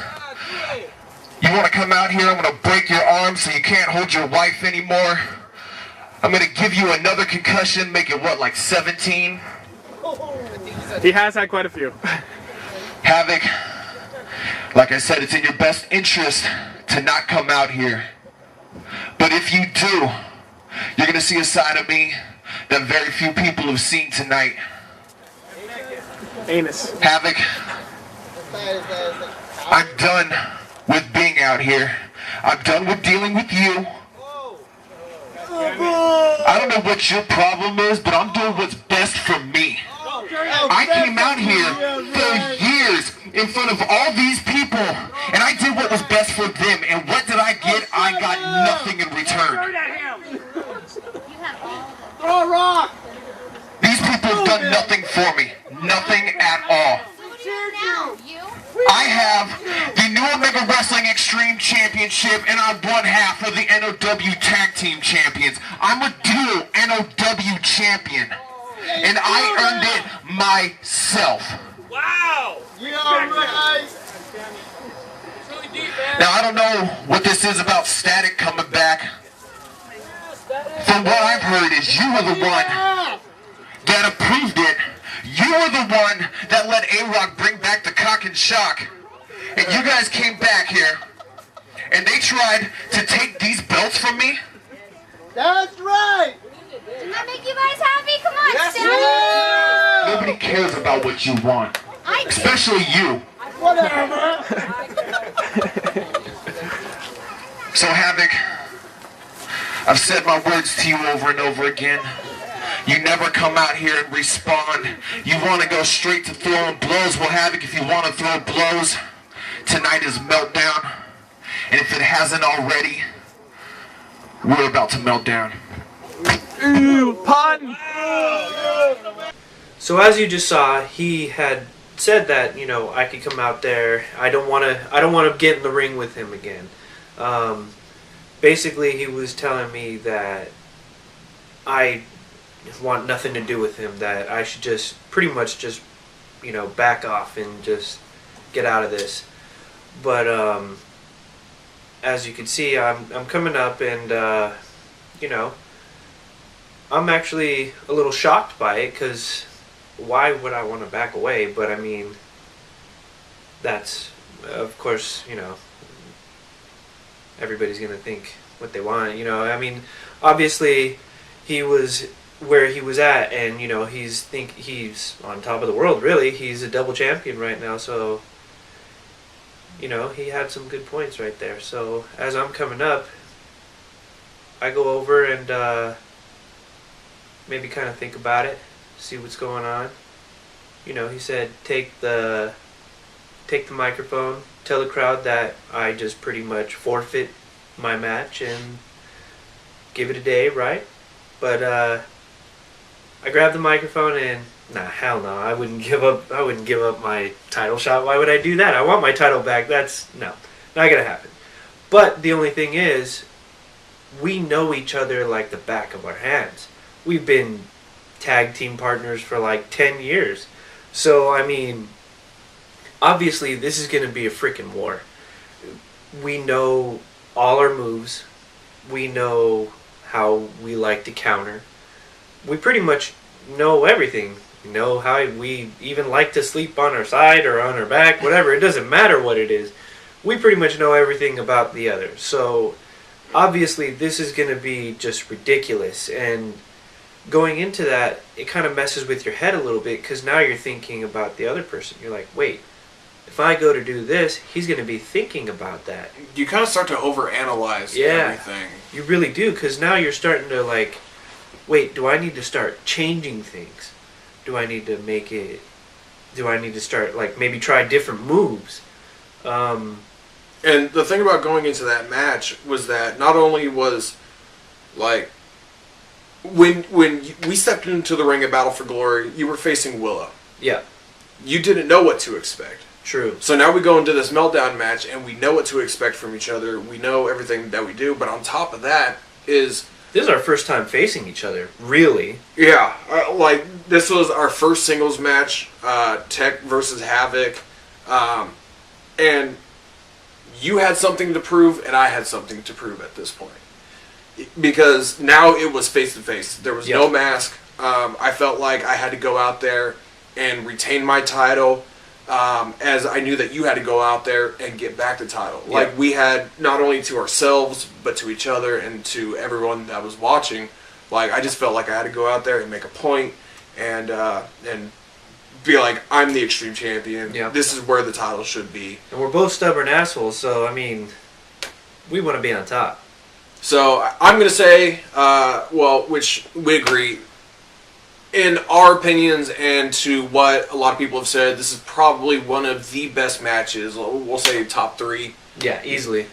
You wanna come out here? I'm gonna break your arms so you can't hold your wife anymore. I'm gonna give you another concussion, make it what, like 17? He has had quite a few. Havoc, like I said, it's in your best interest to not come out here. But if you do, you're gonna see a side of me that very few people have seen tonight. Anus. Havoc, I'm done with being out here. I'm done with dealing with you. I don't know what your problem is, but I'm doing what's best for me. I came out here for years in front of all these people, and I did what was best for them. And what did I get? I got nothing in return. Throw a rock! These people have done nothing for me. Nothing at all. I have the New Omega Wrestling Extreme Championship, and I'm one half of the NOW Tag Team Champions. I'm a dual NOW champion, and I earned it myself. Wow! Yeah, right! Now, I don't know what this is about Static coming back. From what I've heard is you were the one that approved it. You were the one that let A-Rock bring back the cock and shock. And you guys came back here, and they tried to take these belts from me? That's right! Didn't that make you guys happy? Come on, Yes, Static. sir! Nobody cares about what you want. I do. Especially you. Whatever! So, Havoc, I've said my words to you over and over again. You never come out here and respond. You want to go straight to throwing blows. Well, Havoc, if you want to throw blows, tonight is Meltdown. And if it hasn't already, we're about to melt down. Ooh, pun! So as you just saw, he had said that, you know, I could come out there. I don't want to get in the ring with him again. Basically, he was telling me that I want nothing to do with him, that I should just pretty much just, you know, back off and just get out of this. But as you can see, I'm coming up, and you know, I'm actually a little shocked by it, because why would I want to back away? But I mean, that's, of course, you know, everybody's gonna think what they want, you know. I mean, obviously he was where he was at, and you know, he's on top of the world, really. He's a double champion right now, so you know, he had some good points right there. So as I'm coming up, I go over and maybe kind of think about it, see what's going on. You know, he said take the microphone, tell the crowd that I just pretty much forfeit my match and give it a day, right? But I grabbed the microphone and hell no, I wouldn't give up my title shot. Why would I do that? I want my title back. That's not gonna happen. But the only thing is, we know each other like the back of our hands. We've been tag team partners for like 10 years. So I mean, obviously this is gonna be a freaking war. We know all our moves. We know how we like to counter. We pretty much know everything. We know how we even like to sleep on our side or on our back, whatever. It doesn't matter what it is. We pretty much know everything about the other. So obviously this is going to be just ridiculous. And going into that, it kind of messes with your head a little bit, because now you're thinking about the other person. You're like, wait, if I go to do this, he's going to be thinking about that. You kind of start to overanalyze everything. You really do, because now you're starting to like, wait, do I need to start changing things? Do I need to start, like, maybe try different moves? And the thing about going into that match was that not only was, like, when we stepped into the ring at Battle for Glory, you were facing Willow. Yeah. You didn't know what to expect. True. So now we go into this Meltdown match, and we know what to expect from each other. We know everything that we do, but on top of that is... This is our first time facing each other, really. Yeah, like, this was our first singles match, Tech versus Havoc, and you had something to prove, and I had something to prove at this point. Because now it was face-to-face. There was no mask. I felt like I had to go out there and retain my title, as I knew that you had to go out there and get back the title. Yeah. Like, we had, not only to ourselves, but to each other and to everyone that was watching. Like, I just felt like I had to go out there and make a point and be like, I'm the Extreme Champion. Yeah. This is where the title should be. And we're both stubborn assholes, so, I mean, we want to be on top. So, I'm going to say, which we agree, in our opinions and to what a lot of people have said, this is probably one of the best matches. We'll say top 3. Yeah, easily.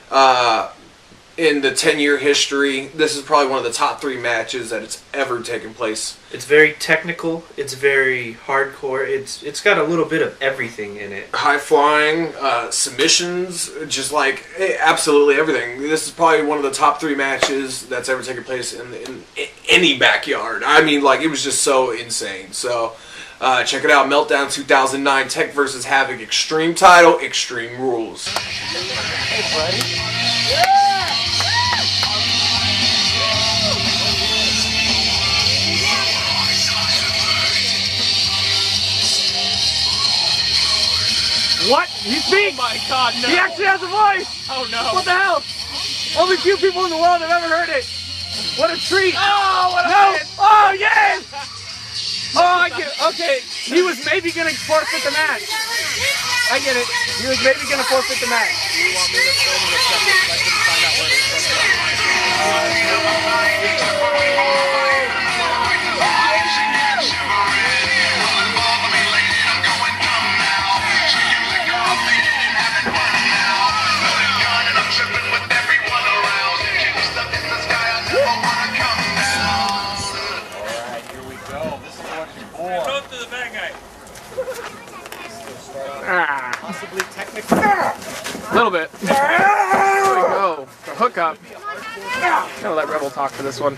In the 10-year history, this is probably one of the top 3 matches that it's ever taken place. It's very technical. It's very hardcore. It's got a little bit of everything in it. High flying, submissions, just like absolutely everything. This is probably one of the top 3 matches that's ever taken place in any backyard. I mean, like, it was just so insane. So, check it out. Meltdown 2009, Tech vs. Havoc, Extreme title, Extreme Rules. Hey, buddy. What? You speak? Oh my God, no. He actually has a voice! Oh no. What the hell? Only few people in the world have ever heard it. What a treat! Oh, what a No! hit. Oh, yes! Oh, I get it. Okay, he was maybe gonna forfeit the match. I get it. He was maybe gonna forfeit the match. You want me to film in a second so I can find out where it's possibly technical. A little bit. There we go. The hookup. Gonna let Rebel talk for this one.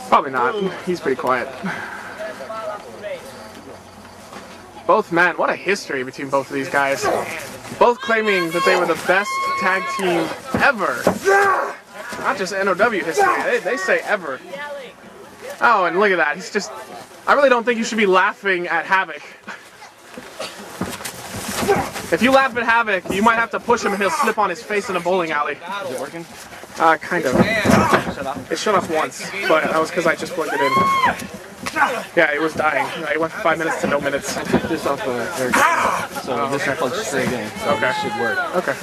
Probably not. He's pretty quiet. Both men, what a history between both of these guys. Both claiming that they were the best tag team ever. Not just NOW history, they say ever. Oh, and look at that. He's just... I really don't think you should be laughing at Havoc. If you laugh at Havoc, you might have to push him and he'll slip on his face in a bowling alley. Is it working? Kind of. It shut off once, but that was because I just plugged it in. Yeah, it was dying. It went from 5 minutes to no minutes. I took this off Eric. So this I plugged straight in. So Okay. this should work. Okay.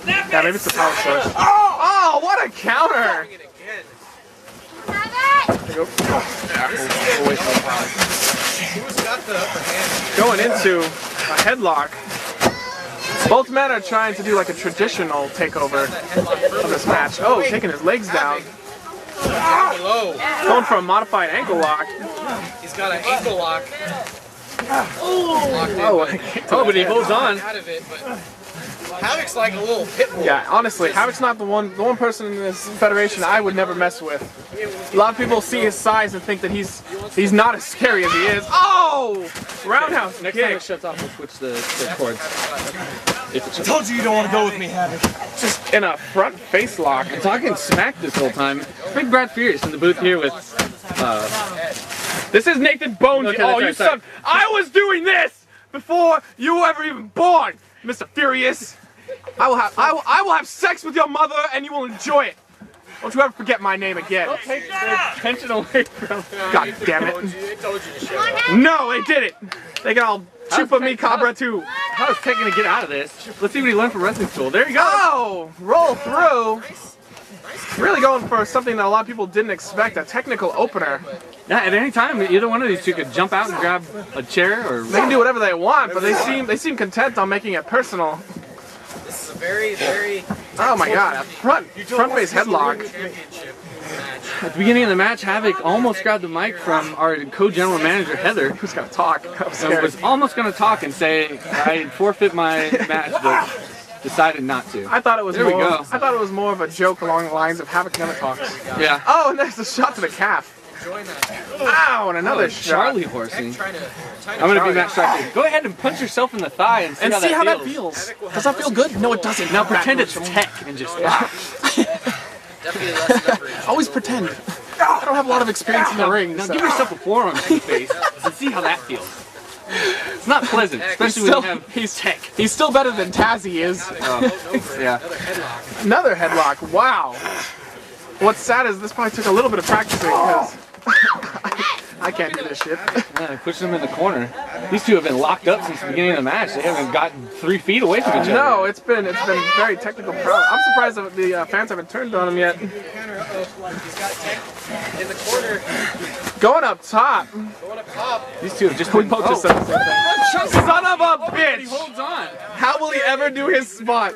Yeah, maybe it's the power source. Oh, what a counter! There you go. We'll wait for the power. Who's got the upper hand? Going into a headlock. Both men are trying to do like a traditional takeover of this match. Oh, taking his legs down. Below. Going for a modified ankle lock. He's got an ankle lock. But he holds on. Out of it, but Havoc's like a little pit bull. Yeah, honestly, Havoc's not the one person in this federation I would never mess with. A lot of people see his size and think that he's not as scary as he is. Oh! Roundhouse Next time kick. it shuts off, we'll switch the cords. I told you don't want to go with me, Havoc. Just in a front face lock. I'm talking smack this whole time. Big Brad Fierce in the booth here with This is Nathan Bones. Okay, Oh, that's you right, son! I was doing this before you were ever even born, Mr. Furious. I will have sex with your mother, and you will enjoy it. Don't you ever forget my name again. take the tension away from. God damn it! No, they did it. They can all chupa mi cabra too. How is Tech gonna get out of this? Let's see what he learned from wrestling school. There you go. Oh, roll through. Really going for something that a lot of people didn't expect, a technical opener. Yeah, at any time, either one of these two could jump out and grab a chair or. They can do whatever they want, but they seem content on making it personal. This is a very, very... Oh my god, a front face headlock. At the beginning of the match, Havoc almost grabbed the mic from our co-general manager, Heather. Who's gonna talk? I was And scared. was almost going to talk and say, I forfeit my match, but decided not to. I thought it was There we more. go. I thought it was more of a joke along the lines of Havoc never talks. Yeah. Oh, and there's the shot to the calf. Ow, and another shot. Charlie horsing. I'm gonna be Matt Striker. Go ahead and punch yourself in the thigh and see, how, that feels. Does that feel good? No, it doesn't. Now pretend it's Tech and just always pretend. I don't have a lot of experience in the ring. Now So. give yourself a forearm to the face and see how that feels. It's not pleasant, especially when you have he's Tech. He's still better than Tazzy is. Yeah. Another headlock. Wow. What's sad is this probably took a little bit of practicing because I can't do this shit. Yeah, push them in the corner. These two have been locked up since the beginning of the match. They haven't gotten 3 feet away from each other. No, it's been very technical. I'm surprised that the fans haven't turned on him yet. Going up top. These two have just been Both just said the same thing. Son of a bitch! He holds on. How will he ever do his spot?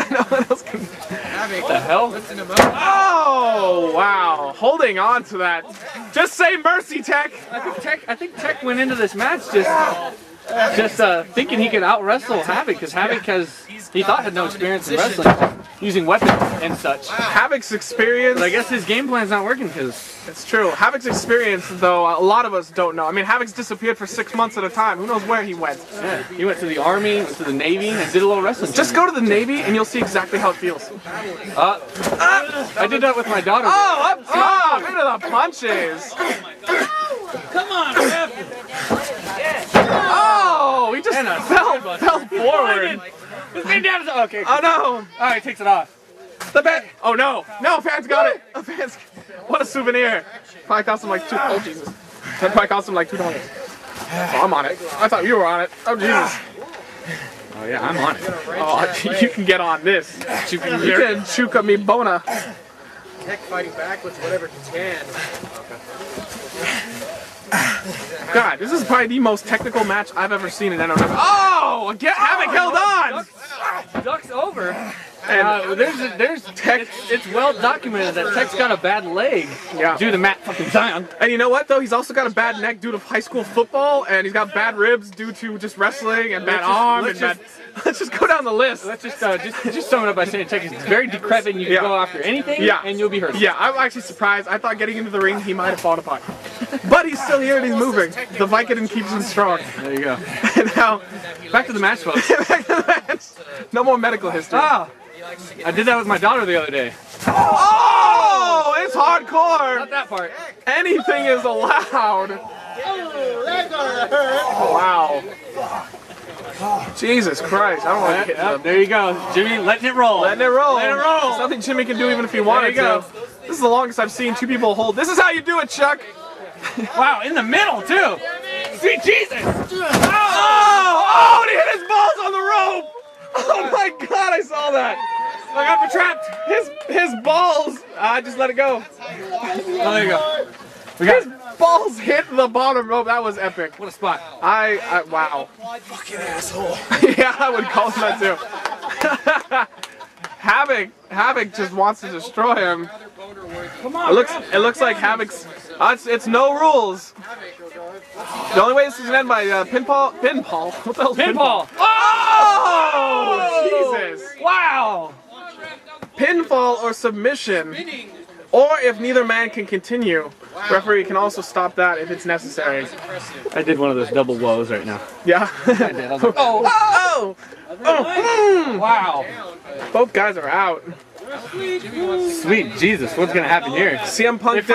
No one else can. What the hell? Oh wow! Holding on to that. Just say mercy, Tech. I think Tech went into this match just thinking he could out wrestle Havoc because Havoc he thought had no experience in wrestling using weapons and such. Havoc's experience. But I guess his game plan's not working because it's true. Havoc's experience, though, a lot of us don't know. I mean, Havoc's disappeared for 6 months at a time. Who knows where he went? Yeah, he went to the Army, went to the Navy, and did a little wrestling. Just go to the Navy and you'll see exactly how it feels. I did that with my daughter. Oh, up top! Into the punches! Come on, Oh, he just fell forward. This man down is okay. Oh no! Alright, he takes it off. The bet. Oh no! No, fans got it. Fans. What a souvenir! Probably cost him like $2. Oh Jesus! That probably cost him like $2. Oh, I'm on it. I thought you were on it. Oh Jesus! Oh yeah, I'm on it. Oh, you can get on this. You can chuka me bona. Tech fighting back with whatever he can. God, this is probably the most technical match I've ever seen in NOW. Oh! Havoc held on! Ducks over. And there's Tech. It's well documented that Tech's got a bad leg due to Matt fucking Zion. And you know what though? He's also got a bad neck due to high school football, and he's got bad ribs due to just wrestling and bad arm and bad. Let's just go down the list. Let's just sum it up by saying Tech is very decrepit. And you can go after anything, and you'll be hurt. Yeah, I'm actually surprised. I thought getting into the ring he might have fallen apart, but he's still here and he's moving. The Vicodin keeps him strong. There you go. And now, back to the match, folks. Back to the match. No more medical history. Ah, I did that with my daughter the other day. Oh, it's hardcore. Not that part. Anything is allowed. Oh, that gonna hurt. Oh, wow. Jesus Christ, I don't want to hit There you go. Jimmy, letting it roll. Letting it roll. Let it roll. There's nothing Jimmy can do even if he wanted to. This is the longest I've seen 2 people hold. This is how you do it, Chuck. Wow, in the middle, too. Sweet Jesus. Oh, and he hit his balls on the rope. Oh my God, I saw that. I got trapped. His balls. Just let it go. Oh, there you go. His balls hit the bottom rope. That was epic. What a spot. Wow. Fucking asshole. Yeah, I would call him that too. Havoc just wants to destroy him. Come on. It looks like Havoc's. It's no rules. The only way this is gonna end by pinfall. What the hell? Pinfall. Oh! Jesus! Wow. Pinfall or submission, or if neither man can continue, referee can also stop that if it's necessary. I did one of those double woes right now. Yeah. I did. I was like, wow. Both guys are out. Sweet Jesus, what's gonna happen here? CM Punk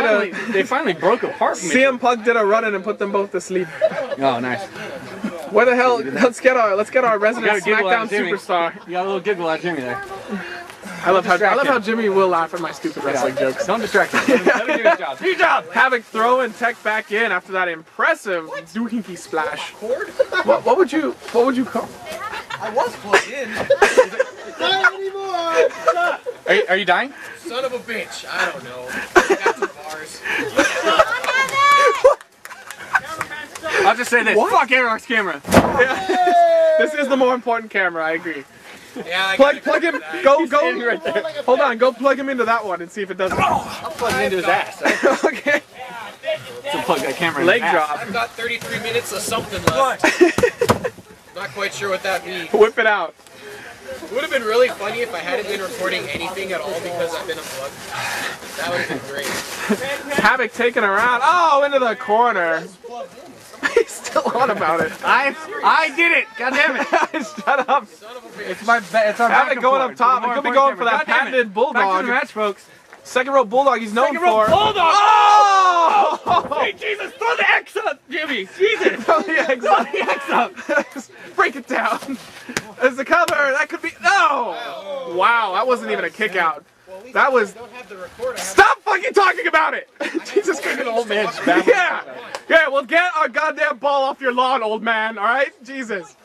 they finally broke apart from CM Punk did a run-in and put them both to sleep. Oh, nice. Where the hell? Let's get our resident SmackDown superstar. You got a little giggle out of Jimmy there. I love how Jimmy will laugh at my stupid wrestling jokes. Don't distract him. Let me do his job. Do your job. Havoc throwing Tech back in after that impressive doohickey splash. What would you call? I was plugged in. Not anymore. Are you dying? Son of a bitch. I don't know. I got some bars. I'll just say this. What? Fuck Airlock's camera. Yeah. This is the more important camera, I agree. Yeah, plug him. Go. Right there. Hold on. Go plug him into that one and see if it does it. I'll plug him into his ass. Okay. To plug that camera in Leg his ass. drop. I've got 33 minutes of something left. Not quite sure what that means. Whip it out. It would have been really funny if I hadn't been recording anything at all because I've been unplugged. That would have been great. Havoc taking her out. Oh, into the corner. He's still on about it. I did it. God damn it. Shut up. It's our Havoc going up top. He could be going for that patented bulldog. Back to the match, folks. Second row bulldog he's known Second row for. bulldog. Oh! Hey, Jesus, throw the X up, Jimmy. Jesus. Throw the X Throw up. the X up. Just break it down. As the cover, that could be. No! Wow, that wasn't even a kick out. That was. Stop fucking talking about it! Jesus Christ. Old man. Yeah! Yeah, well, get our goddamn ball off your lawn, old man, alright? Jesus.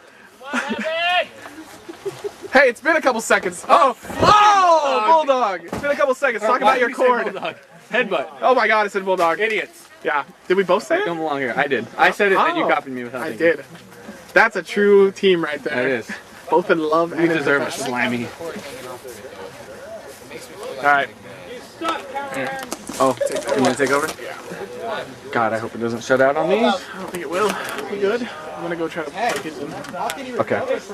Hey, it's been a couple seconds. Oh! Oh! Bulldog! It's been a couple seconds. Talk about your cord. Headbutt. Oh my god, I said bulldog. Idiots. Yeah. Did we both say it? Come along here. I did. I said it, then you copied me without I thinking. did. That's a true team right there. That is. Both in love You and in deserve a defense. slimy. Alright. Oh, you want to take over? God, I hope it doesn't shut out on these. I don't think it will. We good? I'm gonna go try to plug it in. Okay. That's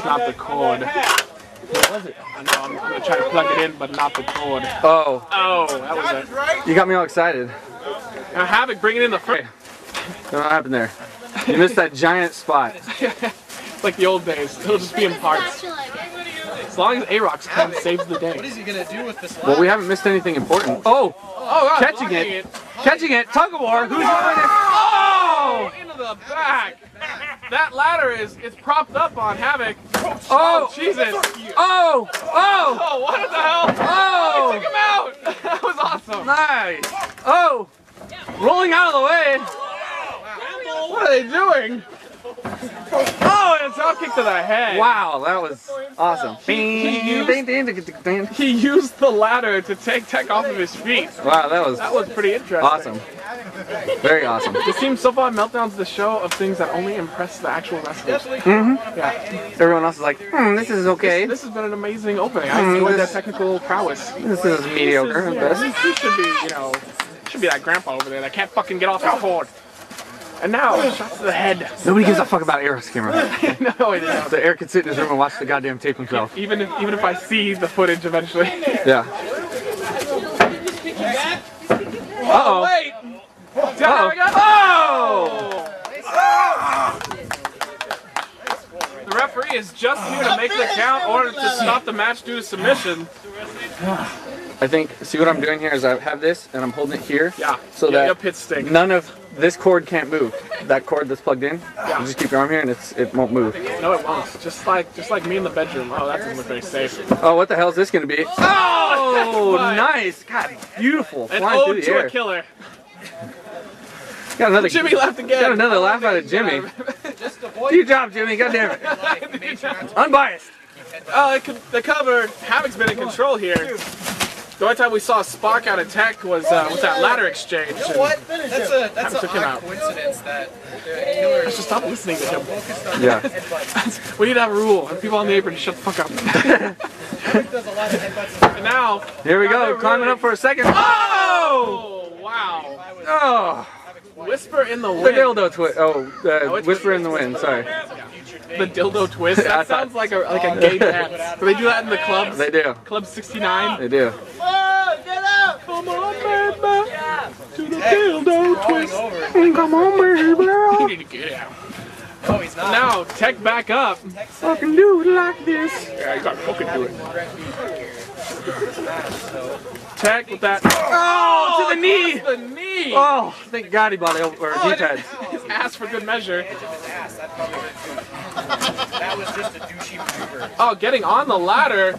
not the cord. What was it? I know, I'm gonna try to plug it in, but not the cord. Oh. Oh, that was it. You got me all excited. Now Havoc bringing in the front. What happened there? You missed that giant spot. It's like the old days. It'll just be in parts. As long as A-Rock's pen saves the day. What is he gonna do with this? Well, we haven't missed anything important. Oh! Oh, God, Catching it. Catching it. Tug of war. Who's going to... Oh! Into the back. That ladder it's propped up on Havoc. Oh, Jesus. Oh! Oh! Oh, what the hell? Oh! He took him out. That was awesome. Nice! Oh! Rolling out of the way. What are they doing? Oh, and a drop kick to the head. Wow, that was awesome. He used the ladder to take Tech off of his feet. Wow, that was pretty interesting. awesome. Very awesome. It seems so far Meltdown's the show of things that only impress the actual wrestlers. Mm-hmm. Yeah. Everyone else is like, this is okay. This has been an amazing opening. I enjoyed their technical prowess. This is mediocre at best. He should be, should be that grandpa over there that can't fucking get off his cord. And now, shots to the head. Nobody gives a fuck about Eric's camera. No, it isn't. So Eric can sit in his room and watch the goddamn tape himself. Even if I see the footage eventually. Yeah. Uh-oh. Wait! Oh! The referee is just here to make the count or to stop the match due to submission. I think, see what I'm doing here is I have this and I'm holding it here. Yeah. So that pit sting. none of this cord can't move. That cord that's plugged in, you just keep your arm here and it won't move. No, it won't. Just like me in the bedroom. Oh, that doesn't look very safe. Oh, what the hell is this going to be? Oh, nice. God, beautiful. An Flying through ode the to air. a killer. Got another, Jimmy laughed again. Got another laugh out of Jimmy. Do your job, Jimmy. God damn it. Unbiased. The cover. Havoc's been in control here. The only time we saw a spark out of Tech was with that ladder exchange. You know what? That's took an him odd out. coincidence that the killer. Let's just stop listening to him. Yeah. We need to have a rule. And people on the apron, shut the fuck up. Does a lot of headbutts. And now. Here we go. Climbing up for a second. Oh! Wow. Oh. Whisper in the The wind. dildo twist. Oh, whisper in the wind. Sorry. The dildo twist. That sounds like a gay dance. Do they do that in the clubs? They do. Club 69. They do. Come on, baby. To the dildo twist. Come on, baby. You need to get out. Oh, he's not. Now, Tech back up. Fucking do it like this. Yeah, you gotta fucking do it. Tech with that. Oh, to the knee. The knee. Oh, thank God he bought it over D-pads. His ass for good measure. That was just a douchey maneuver. Oh, getting on the ladder.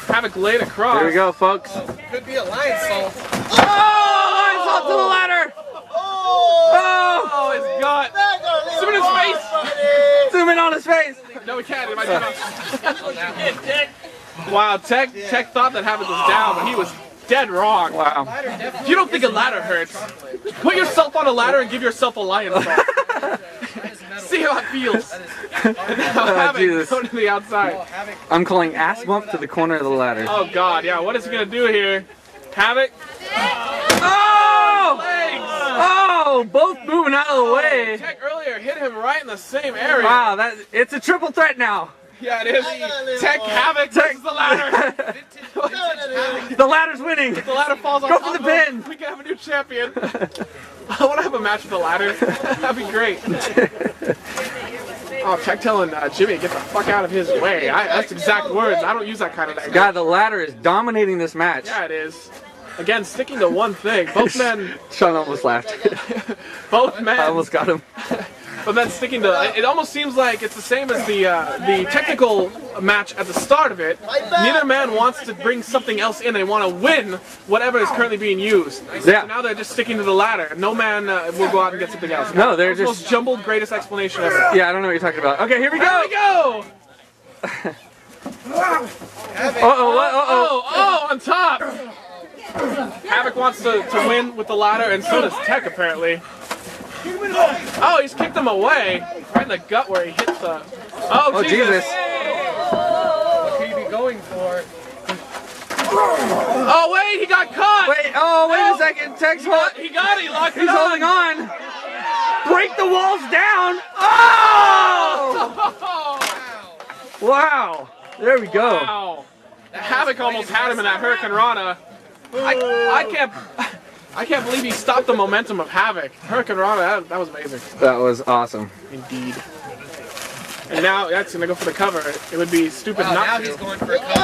Havoc laid across. Here we go, folks. Could be a lion salt. Oh, it's up to the ladder. Oh, his gut. Zoom in his face. Zoom in on his face. No, we can't. It might be Wow, Tech thought that Havoc was down, but he was dead wrong. Wow. If you don't think a ladder hurts, put yourself on a ladder and give yourself a lion salt. See how it feels. And now Havoc Jesus. going to the outside. I'm calling ass bump to the corner of the ladder. Oh God, yeah. What is he gonna do here? Havoc. Oh! Legs. Oh! Both moving out of the way. Tech earlier hit him right in the same area. Wow, it's a triple threat now. Yeah, it is. Tech Havoc takes the ladder. The ladder's winning. The ladder falls on Go top for the of him. pin. We can have a new champion. I want to have a match with the ladder. That'd be great. Oh, Tech telling Jimmy to get the fuck out of his way. That's exact words. I don't use that kind of language. God, the ladder is dominating this match. Yeah, it is. Again, sticking to one thing. Both men. Sean almost laughed. Both men. I almost got him. But then sticking to it almost seems like it's the same as the technical match at the start of it. Neither man wants to bring something else in. They want to win whatever is currently being used. Yeah. So now they're just sticking to the ladder. No man will go out and get something else. No, they're the just most jumbled, greatest explanation ever. Yeah, I don't know what you're talking about. Okay, here we go. Here we go. Oh, on top. Havoc wants to win with the ladder, and so does Tech apparently. Oh, he's kicked him away. Right in the gut where he hits the... Oh, Jesus. What could he be going for? Oh, wait, he got caught. Wait a second. Tech's He got it. He locked it He's on. holding on. Break the walls down. Oh! Wow. There we go. Wow. Havoc almost had him in that Hurricane Rana. I can't believe he stopped the momentum of Havoc. Hurricane Rana, that was amazing. That was awesome. Indeed. And now that's gonna go for the cover. It would be stupid not now to. he's going for a cover.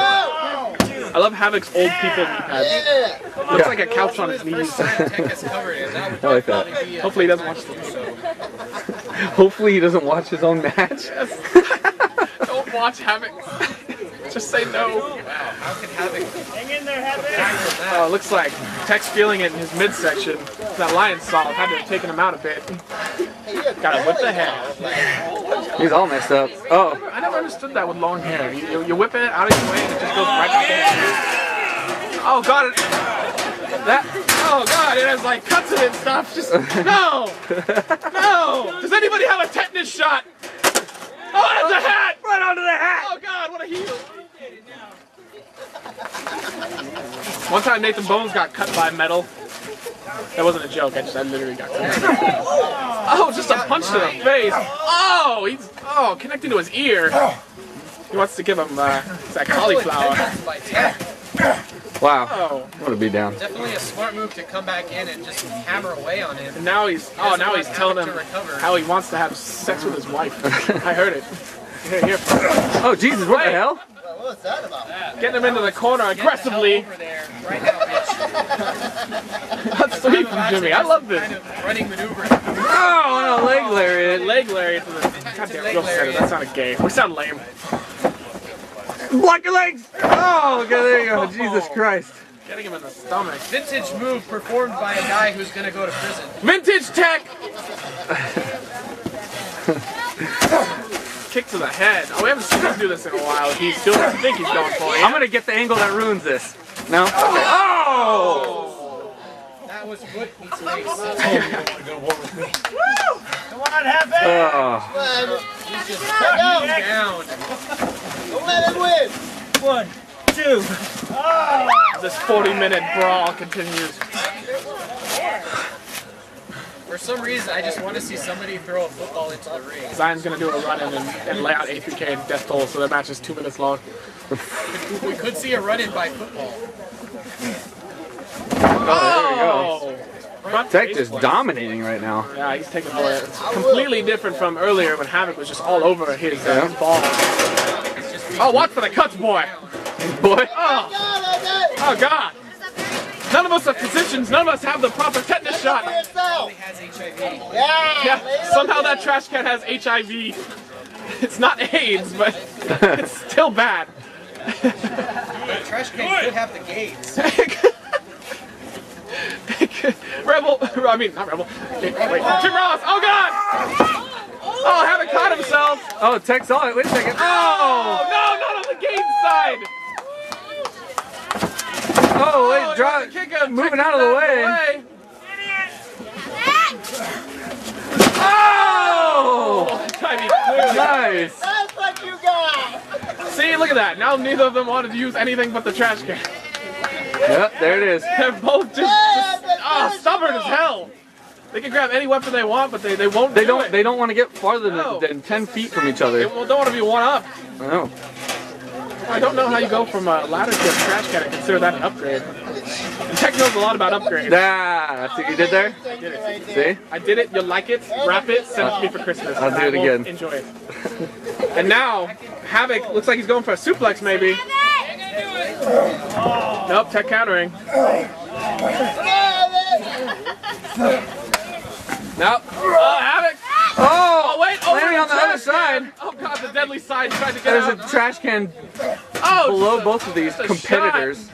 I love Havoc's old people knee pads. Looks like a couch on his knees. Tech has covered it. That would I like that. probably be a Hopefully he doesn't watch the Hopefully he doesn't watch his own match. Don't watch Havoc. Just say no. Wow, how can Havoc... Hang in there, Havoc! Oh, it looks like Tech's feeling it in his midsection. That lion salt had to have taken him out a bit. Got him with the head. He's all messed up. Oh. I never understood that with long hair. You whip it out of your way and it just goes right back in. Oh God! Oh God! It has like cuts in it and stuff. Just no, no. Does anybody have a tetanus shot? Oh, that's a hat! Right onto the hat! Oh God! What a heel! One time Nathan Bones got cut by metal. That wasn't a joke. I literally got cut. Oh, just a punch to the face. Oh, he's connecting to his ear. He wants to give him that cauliflower. Wow. Oh. What a beatdown. Definitely a smart move to come back in and just hammer away on him. And now he's telling him how he wants to have sex with his wife. I heard it. Here. Oh Jesus! What the hell? What was that about? Getting him into the corner aggressively. Over there, right now, bitch. That's sweet from Jimmy. I love this. Kind of running maneuver. Oh, and a leg lariat. Leg lariat to the... Goddamn, real sad. That sounded gay. We sound lame. Block your legs! Oh, okay, there you go. Jesus Christ. Getting him in the stomach. Vintage move performed by a guy who's going to go to prison. Vintage Tech! Kick to the head. Oh, we haven't seen him do this in a while. He's doing what I think he's going for. I'm gonna get the angle that ruins this. No? Okay. Oh! That was foot meets face. Come on, have it! Oh. He's just Down. down. Don't let him win! 1, 2. This 40-minute brawl continues. For some reason, I just want to see somebody throw a football into the ring. Zion's gonna do a run-in and lay out A3K and Death Toll, so the match is 2 minutes long. We could see a run-in by football. Oh, there we go. Front Tech face just plant. dominating right now. Yeah, he's taking more. It's completely different from earlier when Havoc was just all over his ball. Oh, watch for the cuts, boy! Boy. Oh, God! None of us are physicians. None of us have the proper tetanus shot. He has HIV. Yeah, somehow that trash can has HIV. It's not AIDS, but it's still bad. The trash can could have the gates. Rebel, I mean, not Rebel. Wait, Jim Ross, oh God! Oh, haven't caught himself. Oh, Tech saw it. Wait a second. Oh, no, not on the gate side. Oh, wait, drop. Moving out of the way. Oh! Nice. That's what you got! See, look at that. Now neither of them wanted to use anything but the trash can. Yep, there it is. They're both just stubborn as hell. They can grab any weapon they want, but they won't. They don't want to get farther than 10 feet from each other. They don't want to be one up. I know. I don't know how you go from a ladder to a trash can and consider that an upgrade. And Tech knows a lot about upgrades. That's what you did there? I did it. See? I did it. You'll like it. Wrap it. Send it to me for Christmas. I'll do it again. Enjoy it. And now, Havoc looks like he's going for a suplex, maybe. Nope, Tech countering. Nope. Oh, Havoc. Oh, wait. Landing on the other side. Oh, God, the deadly side tried to get There's out. a trash can below both of these competitors.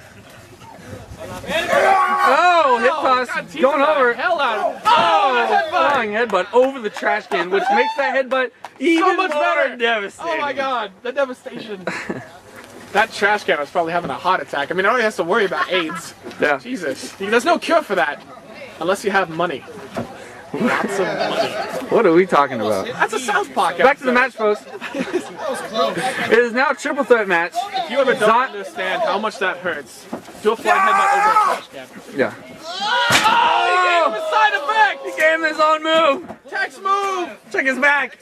Oh, hip toss going over. Hell out. Oh, flying headbutt over the trash can, which makes that headbutt even So much more better. devastating. Oh my God, the devastation. That trash can was probably having a heart attack. I mean, it only has to worry about AIDS. Yeah. Jesus, there's no cure for that unless you have money. Lots of money. What are we talking about? That's a South Park Back to the episode. match, folks. It is now a triple threat match. If you ever don't understand how much that hurts, do a flying headbutt over a trash can. Yeah. Oh, he gave him a side effect! He gave him his own move. Tech's move! Check his back.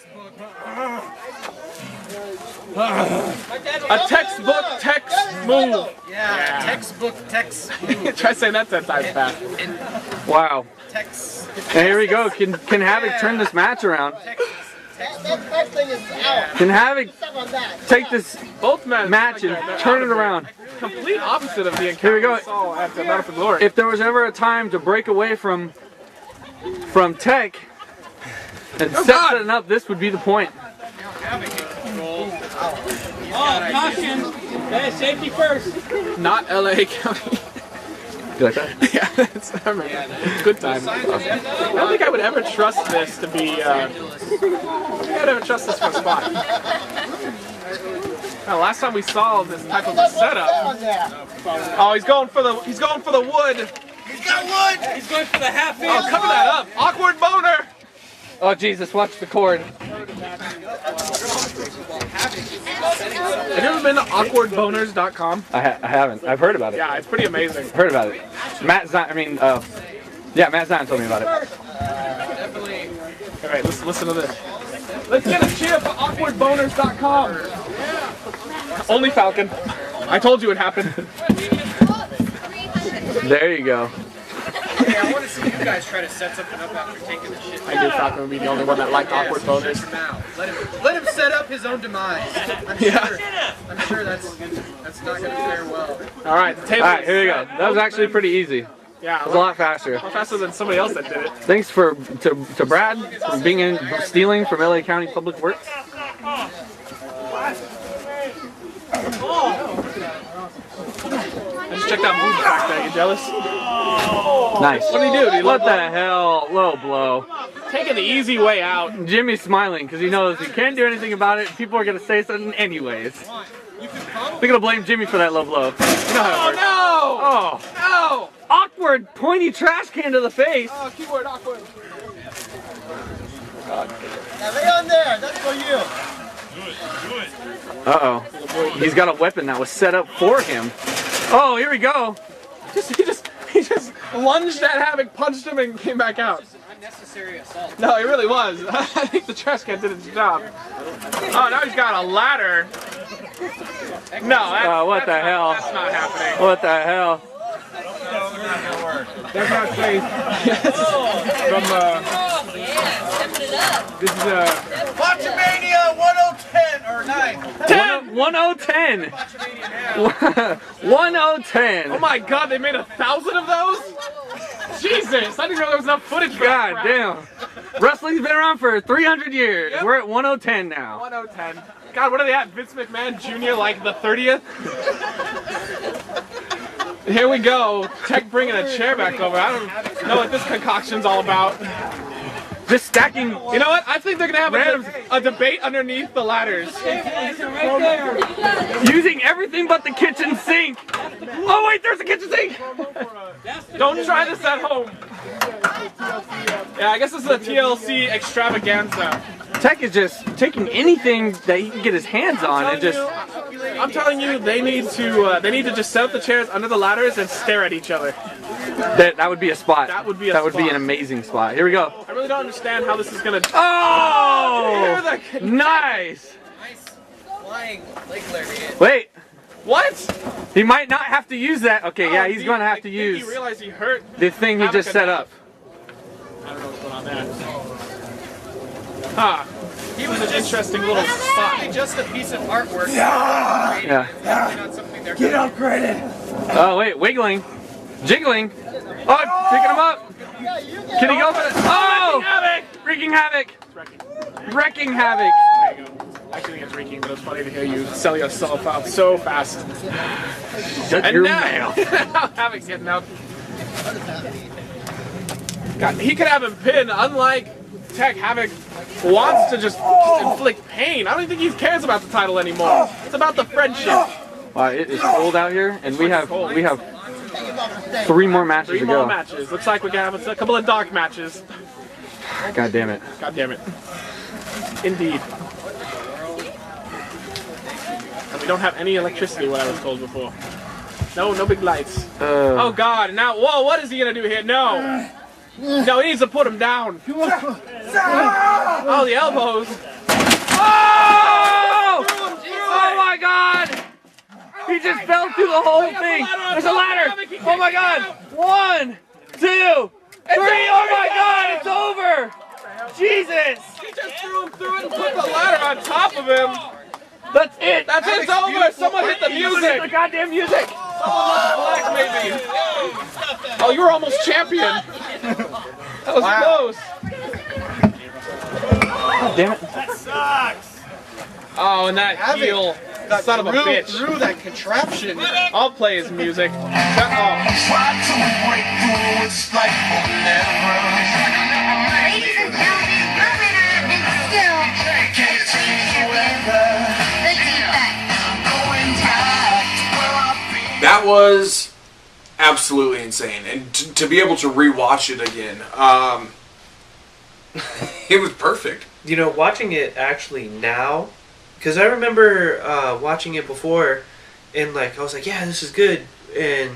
A textbook Tex move. Yeah, textbook Tex move. Try saying that 10 times fast. Wow. Tex. And here we go. Can Havoc turn this match around? Can Havoc take this Both men match and turn it around? Complete opposite of the Here we encounter go. we saw at the Battle for Glory. If there was ever a time to break away from Tech and set it up, this would be the point. Oh, caution! Hey, safety first. Not LA County. You like that? Yeah, that's, I remember. Good time. I don't think I would ever trust this to be. I don't think I'd ever trust this for a spot. Last time we saw this type of a setup. Oh, he's going for the wood. He's got wood! He's going for the half inch. Oh, cover that up. Awkward boner. Oh Jesus! Watch the cord. Have you ever been to awkwardboners.com? I haven't. I've heard about it. Yeah, it's pretty amazing. Heard about it. Matt Zion. Matt Zion told me about it. All right, listen to this. Let's get a cheer for awkwardboners.com. Only Falcon. I told you it happened. There you go. Hey, I want to see you guys try to set something up after taking the shit. I knew Falcon would be the only one that liked awkward boners. Let him set up his own demise. I'm sure that's not going to fare well. All right, the table. All right, here we go. That was actually pretty easy. Yeah, It was a lot faster. faster than somebody else that did it. Thanks to Brad for stealing from LA County Public Works. I just checked out moves back there. You jealous? Nice. What did he do? Did he What low the hell? Low blow. Taking the easy way out. Jimmy's smiling because he knows he can't do anything about it. People are going to say something anyways. They're going to blame Jimmy for that low blow. You know how it works. Oh no! Oh. No! Awkward, pointy trash can to the face. Oh, keyword awkward. Now lay on there. That's for you. Uh-oh. He's got a weapon that was set up for him. Oh, here we go. He just lunged at Havoc, punched him, and came back out. Unnecessary assault. No, it really was. I think the trash can did its job. Oh, now he's got a ladder. No, What the hell? That's not happening. What the hell? That's not safe. This is Watchamania 1010 or 9. 1010. 1010. Oh my God, they made 1,000 of those? Jesus, I didn't know there was enough footage for that God crap. damn. Wrestling's been around for 300 years. Yep. We're at 1010 now. 1010. God, what are they at? Vince McMahon Jr. like the 30th? Here we go. Tech bringing a chair back over. I don't know what this concoction's all about. Just stacking. You know what? I think they're going to have a debate underneath the ladders. Using everything but the kitchen sink. Oh wait, there's a kitchen sink. Don't try this at home. Yeah, I guess this is a TLC extravaganza. Tech is just taking anything that he can get his hands on and just. I'm telling you, they need to just set up the chairs under the ladders and stare at each other. That would be a spot. That would be a That would be spot. an amazing spot. Here we go. I really don't understand how this is gonna. Oh! Hear the- Nice! Nice flying leg lariat. Wait, What? he might not have to use that. Okay, yeah, he's going to have to use He realized he hurt. the thing he just set up. I don't know what's going on there. Huh. He was an interesting little spot. Just a piece of artwork. Yeah. Definitely not something they're Get upgraded. Oh, wait, wiggling. Jiggling. Oh, picking him up. Can he go for it? Oh! Wreaking havoc. Wrecking havoc. There you go. I think it's wreaking, but it's funny to hear you sell yourself out so fast. Shut And your now, mouth. Havoc's getting out. God, he could have him pinned, unlike Tech. Havoc wants to just inflict pain. I don't even think he cares about the title anymore. It's about the friendship. It is cold out here, and we have 3 more matches 3 to more go. matches. Looks like we're gonna have a couple of dark matches. God damn it. God damn it. Indeed. And we don't have any electricity, what I was told before. No big lights. Oh God! Now, whoa! What is he gonna do here? No! No, he needs to put him down. Oh, the elbows! Oh! Oh my God! He just fell through the whole thing. There's a ladder. Oh my God! 1, 2, 3. Oh my God! It's over. Jesus! He just threw him through it and put the ladder on top of him. That's it. That's it. It's over. Someone hit the Hit the music. goddamn music. Someone left black, maybe. Oh, you were almost champion. That was close. God damn it. Oh, and that heel. Son of a bitch. Through that contraption. I'll play his music. Shut up. Ladies and gentlemen, your winner and still the defect. That was absolutely insane, and to be able to rewatch it again, it was perfect. You know, watching it actually now, because I remember watching it before, and like I was like, yeah, this is good, and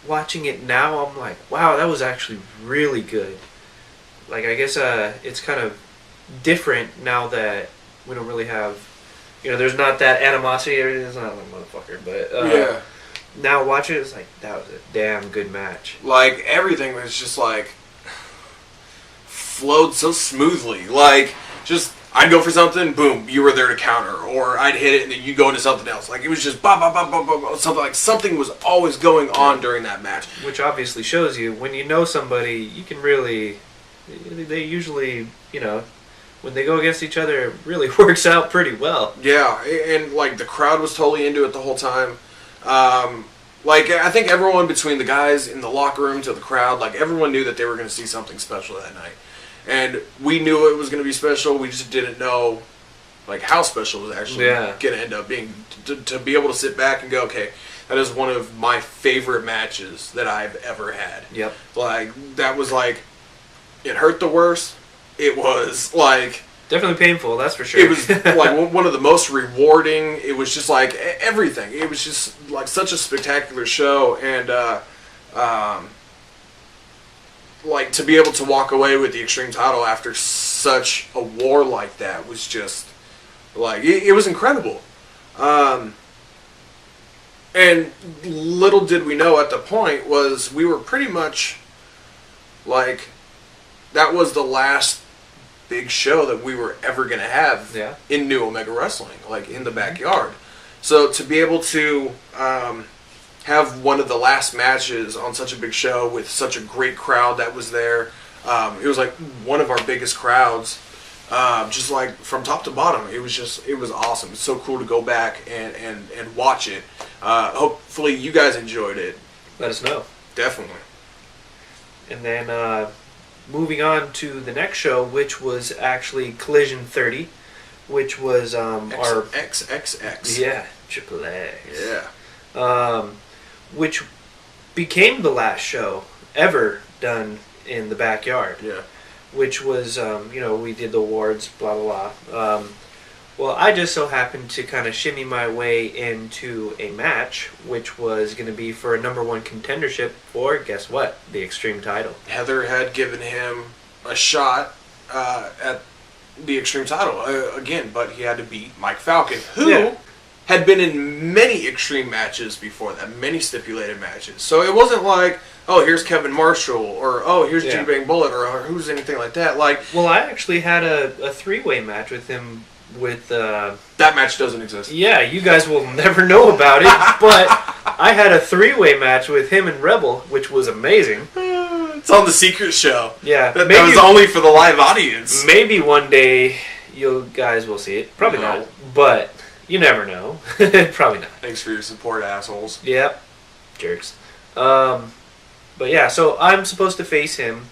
watching it now, I'm like, wow, that was actually really good. Like, I guess it's kind of different now that we don't really have, there's not that animosity. It's not like motherfucker, but Yeah. Now watching it, it's like, that was a damn good match. Like, everything was just like flowed so smoothly. Like, just I'd go for something, boom, you were there to counter, or I'd hit it and then you go into something else. Like, it was just something was always going on during that match. Which obviously shows you, when you know somebody, you can really, they usually, when they go against each other, it really works out pretty well. Yeah, and like the crowd was totally into it the whole time. Like, I think everyone, between the guys in the locker room to the crowd, like, everyone knew that they were going to see something special that night. And we knew it was going to be special. We just didn't know, like, how special it was actually going to end up being. To be able to sit back and go, okay, that is one of my favorite matches that I've ever had. Yep. Like, that was, like, it hurt the worst. It was, like... Definitely painful, that's for sure. It was, like, one of the most rewarding. It was just, like, everything. It was just, like, such a spectacular show. And, like, to be able to walk away with the Extreme title after such a war like that was just, like, it was incredible. And little did we know at the point was we were pretty much, like, that was the last big show that we were ever going to have in New Omega Wrestling, like, in the backyard. So to be able to have one of the last matches on such a big show with such a great crowd that was there, it was like one of our biggest crowds, just like from top to bottom. It was awesome. It's so cool to go back and watch it. Hopefully you guys enjoyed it. Let us know. Definitely. And then moving on to the next show, which was actually Collision 30, which was our XXX. Yeah, Triple X. Yeah. Which became the last show ever done in the backyard. Yeah. Which was, we did the awards, blah, blah, blah. Well, I just so happened to kind of shimmy my way into a match, which was going to be for a #1 contendership for, guess what, the Extreme title. Heather had given him a shot at the Extreme title again, but he had to beat Mike Falcon, who had been in many Extreme matches before that, many stipulated matches. So it wasn't like, oh, here's Kevin Marshall, or oh, here's G-Bang Bullet, or who's anything like that. Like, well, I actually had a three-way match with him. With that match doesn't exist. Yeah, you guys will never know about it, but I had a three-way match with him and Rebel, which was amazing. It's on the secret show. Yeah, that was only for the live audience. Maybe one day you guys will see it. Probably not, but you never know. Probably not. Thanks for your support, assholes. Yep, jerks. But yeah, so I'm supposed to face him.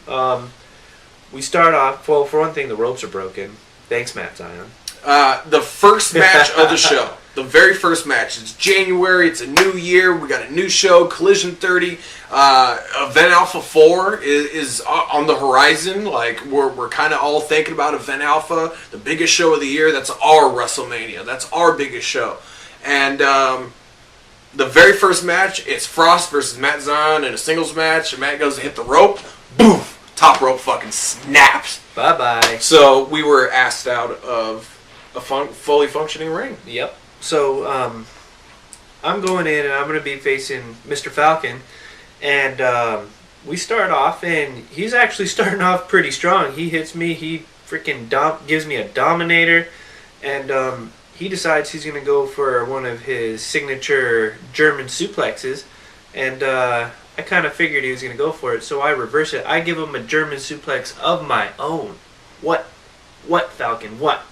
We start off. Well, for one thing, the ropes are broken. Thanks, Matt Zion. The first match of the show. The very first match. It's January. It's a new year. We got a new show, Collision 30. Event Alpha 4 is on the horizon. Like, we're kind of all thinking about Event Alpha, the biggest show of the year. That's our WrestleMania. That's our biggest show. And the very first match, it's Frost versus Matt Zion in a singles match. And Matt goes to hit the rope. Boom! Top rope fucking snaps. Bye-bye. So we were asked out of a fully functioning ring. Yep. So I'm going in and I'm going to be facing Mr. Falcon. And we start off, and he's actually starting off pretty strong. He hits me. He freaking gives me a Dominator. And he decides he's going to go for one of his signature German suplexes. And I kind of figured he was going to go for it, so I reverse it. I give him a German suplex of my own. What? What, Falcon? What?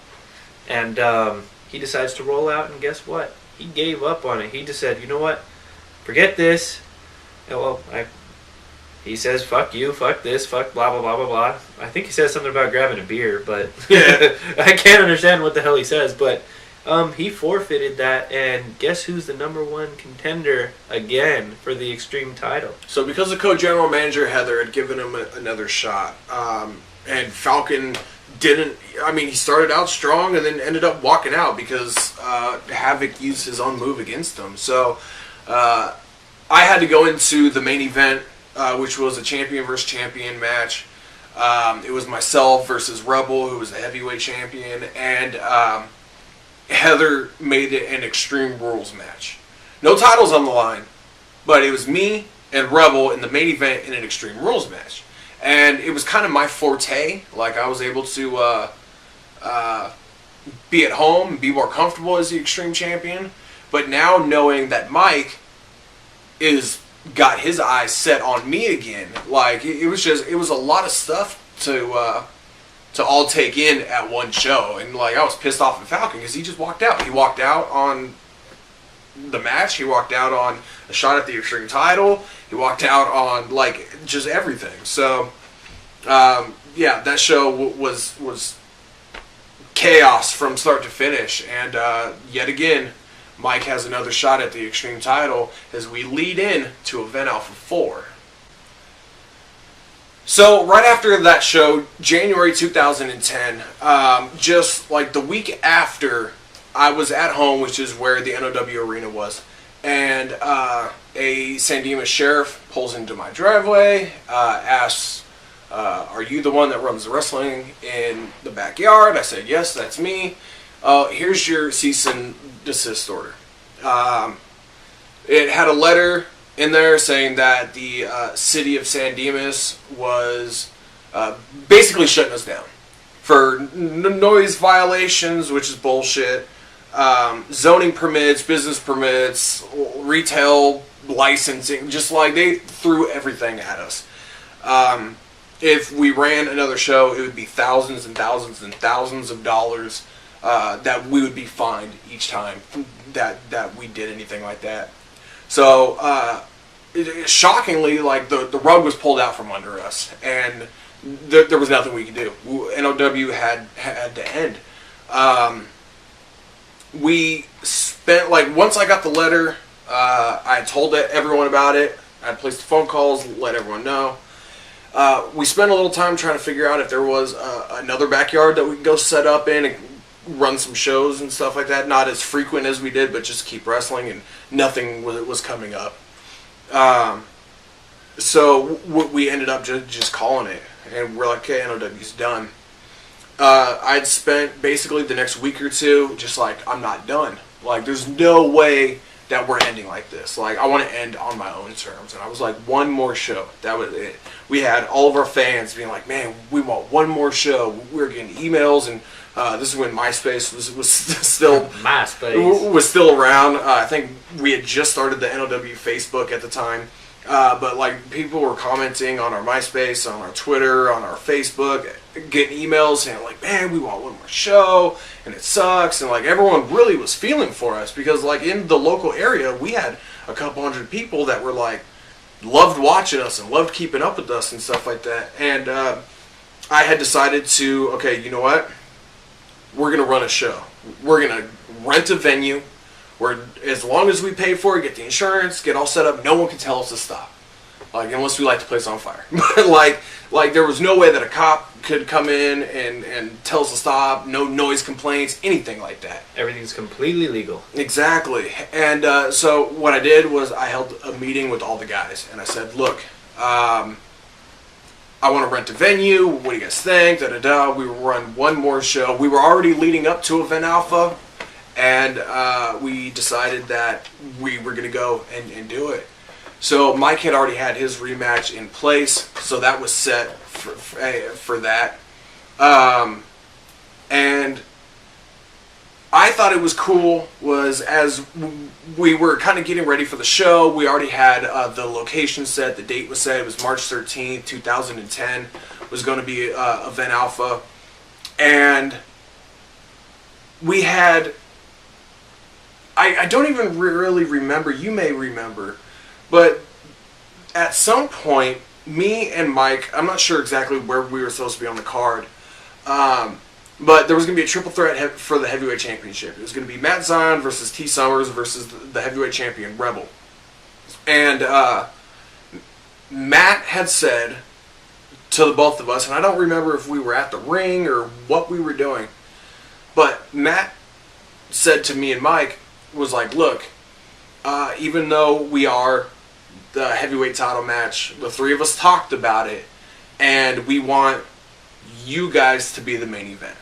And he decides to roll out, and guess what? He gave up on it. He just said, you know what? Forget this. And, well, he says, fuck you, fuck this, fuck blah, blah, blah, blah, blah. I think he says something about grabbing a beer, but I can't understand what the hell he says. But he forfeited that, and guess who's the #1 contender again for the Extreme title? So because the co-general manager, Heather, had given him another shot, and Falcon didn't, I mean, he started out strong and then ended up walking out because Havoc used his own move against him. So I had to go into the main event, which was a champion versus champion match. It was myself versus Rebel, who was the heavyweight champion, and Heather made it an Extreme Rules match. No titles on the line, but it was me and Rebel in the main event in an Extreme Rules match. And it was kind of my forte. Like, I was able to be at home and be more comfortable as the Extreme Champion. But now knowing that Mike got his eyes set on me again, like, it was a lot of stuff to all take in at one show. And like, I was pissed off at Falcon because he just walked out. He walked out on the match. He walked out on a shot at the Extreme title. He walked out on like just everything. So yeah, that show was chaos from start to finish. And yet again, Mike has another shot at the Extreme title as we lead in to Event Alpha 4. So right after that show, January 2010, just like the week after, I was at home, which is where the NOW arena was, and a San Dimas sheriff pulls into my driveway, asks, are you the one that runs the wrestling in the backyard? I said, yes, that's me. Here's your cease and desist order. It had a letter in there saying that the city of San Dimas was basically shutting us down for noise violations, which is bullshit, zoning permits, business permits, retail licensing, just like they threw everything at us. If we ran another show, it would be thousands and thousands and thousands of dollars that we would be fined each time that we did anything like that. So, shockingly, like, the rug was pulled out from under us, and there was nothing we could do. NOW had to end. We spent, like, once I got the letter, I told everyone about it. I placed the phone calls, let everyone know. We spent a little time trying to figure out if there was another backyard that we could go set up in and run some shows and stuff like that. Not as frequent as we did, but just keep wrestling, and nothing was coming up. So we ended up just calling it, and we're like, okay, NOW's done. I'd spent basically the next week or two just like, I'm not done. Like, there's no way that we're ending like this. Like, I want to end on my own terms. And I was like, one more show. That was it. We had all of our fans being like, man, we want one more show. We were getting emails, and this is when MySpace was still was still around. I think we had just started the NOW Facebook at the time. But like, people were commenting on our MySpace, on our Twitter, on our Facebook, getting emails saying like, man, we want one more show, and it sucks. And like, everyone really was feeling for us, because like, in the local area, we had a couple hundred people that were like, loved watching us and loved keeping up with us and stuff like that. And I had decided to, okay, you know what? We're going to run a show. We're going to rent a venue. As long as we pay for it, get the insurance, get all set up, no one can tell us to stop. Like, unless we light the place on fire. But like there was no way that a cop could come in and tell us to stop, no noise complaints, anything like that. Everything's completely legal. Exactly. And so what I did was I held a meeting with all the guys, and I said, look, I want to rent a venue. What do you guys think? Da-da-da. We will run one more show. We were already leading up to Event Alpha, and we decided that we were going to go and do it. So Mike had already had his rematch in place, so that was set for that. And I thought it was cool was as we were kind of getting ready for the show, we already had the location set, the date was set. It was March 13th, 2010 was going to be Event Alpha. And we had, I don't even really remember, you may remember, but at some point, me and Mike, I'm not sure exactly where we were supposed to be on the card, but there was going to be a triple threat for the heavyweight championship. It was going to be Matt Zion versus T. Summers versus the heavyweight champion, Rebel. And Matt had said to the both of us, and I don't remember if we were at the ring or what we were doing, but Matt said to me and Mike, was like, look, even though we are the heavyweight title match, the three of us talked about it, and we want you guys to be the main event.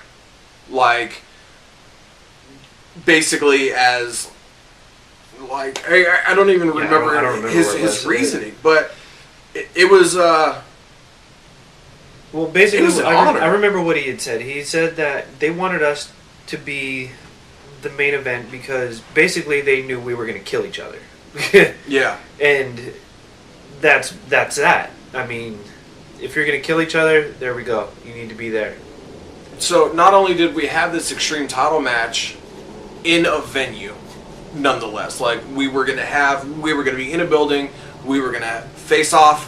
Like, basically as, like, I don't even remember, I don't remember his reasoning, but it was, well, basically, it was an honor. I remember what he had said. He said that they wanted us to be the main event because basically they knew we were going to kill each other. Yeah. And that's that. I mean, if you're going to kill each other, there we go. You need to be there. So not only did we have this extreme title match in a venue, nonetheless, like we were going to be in a building, we were going to face off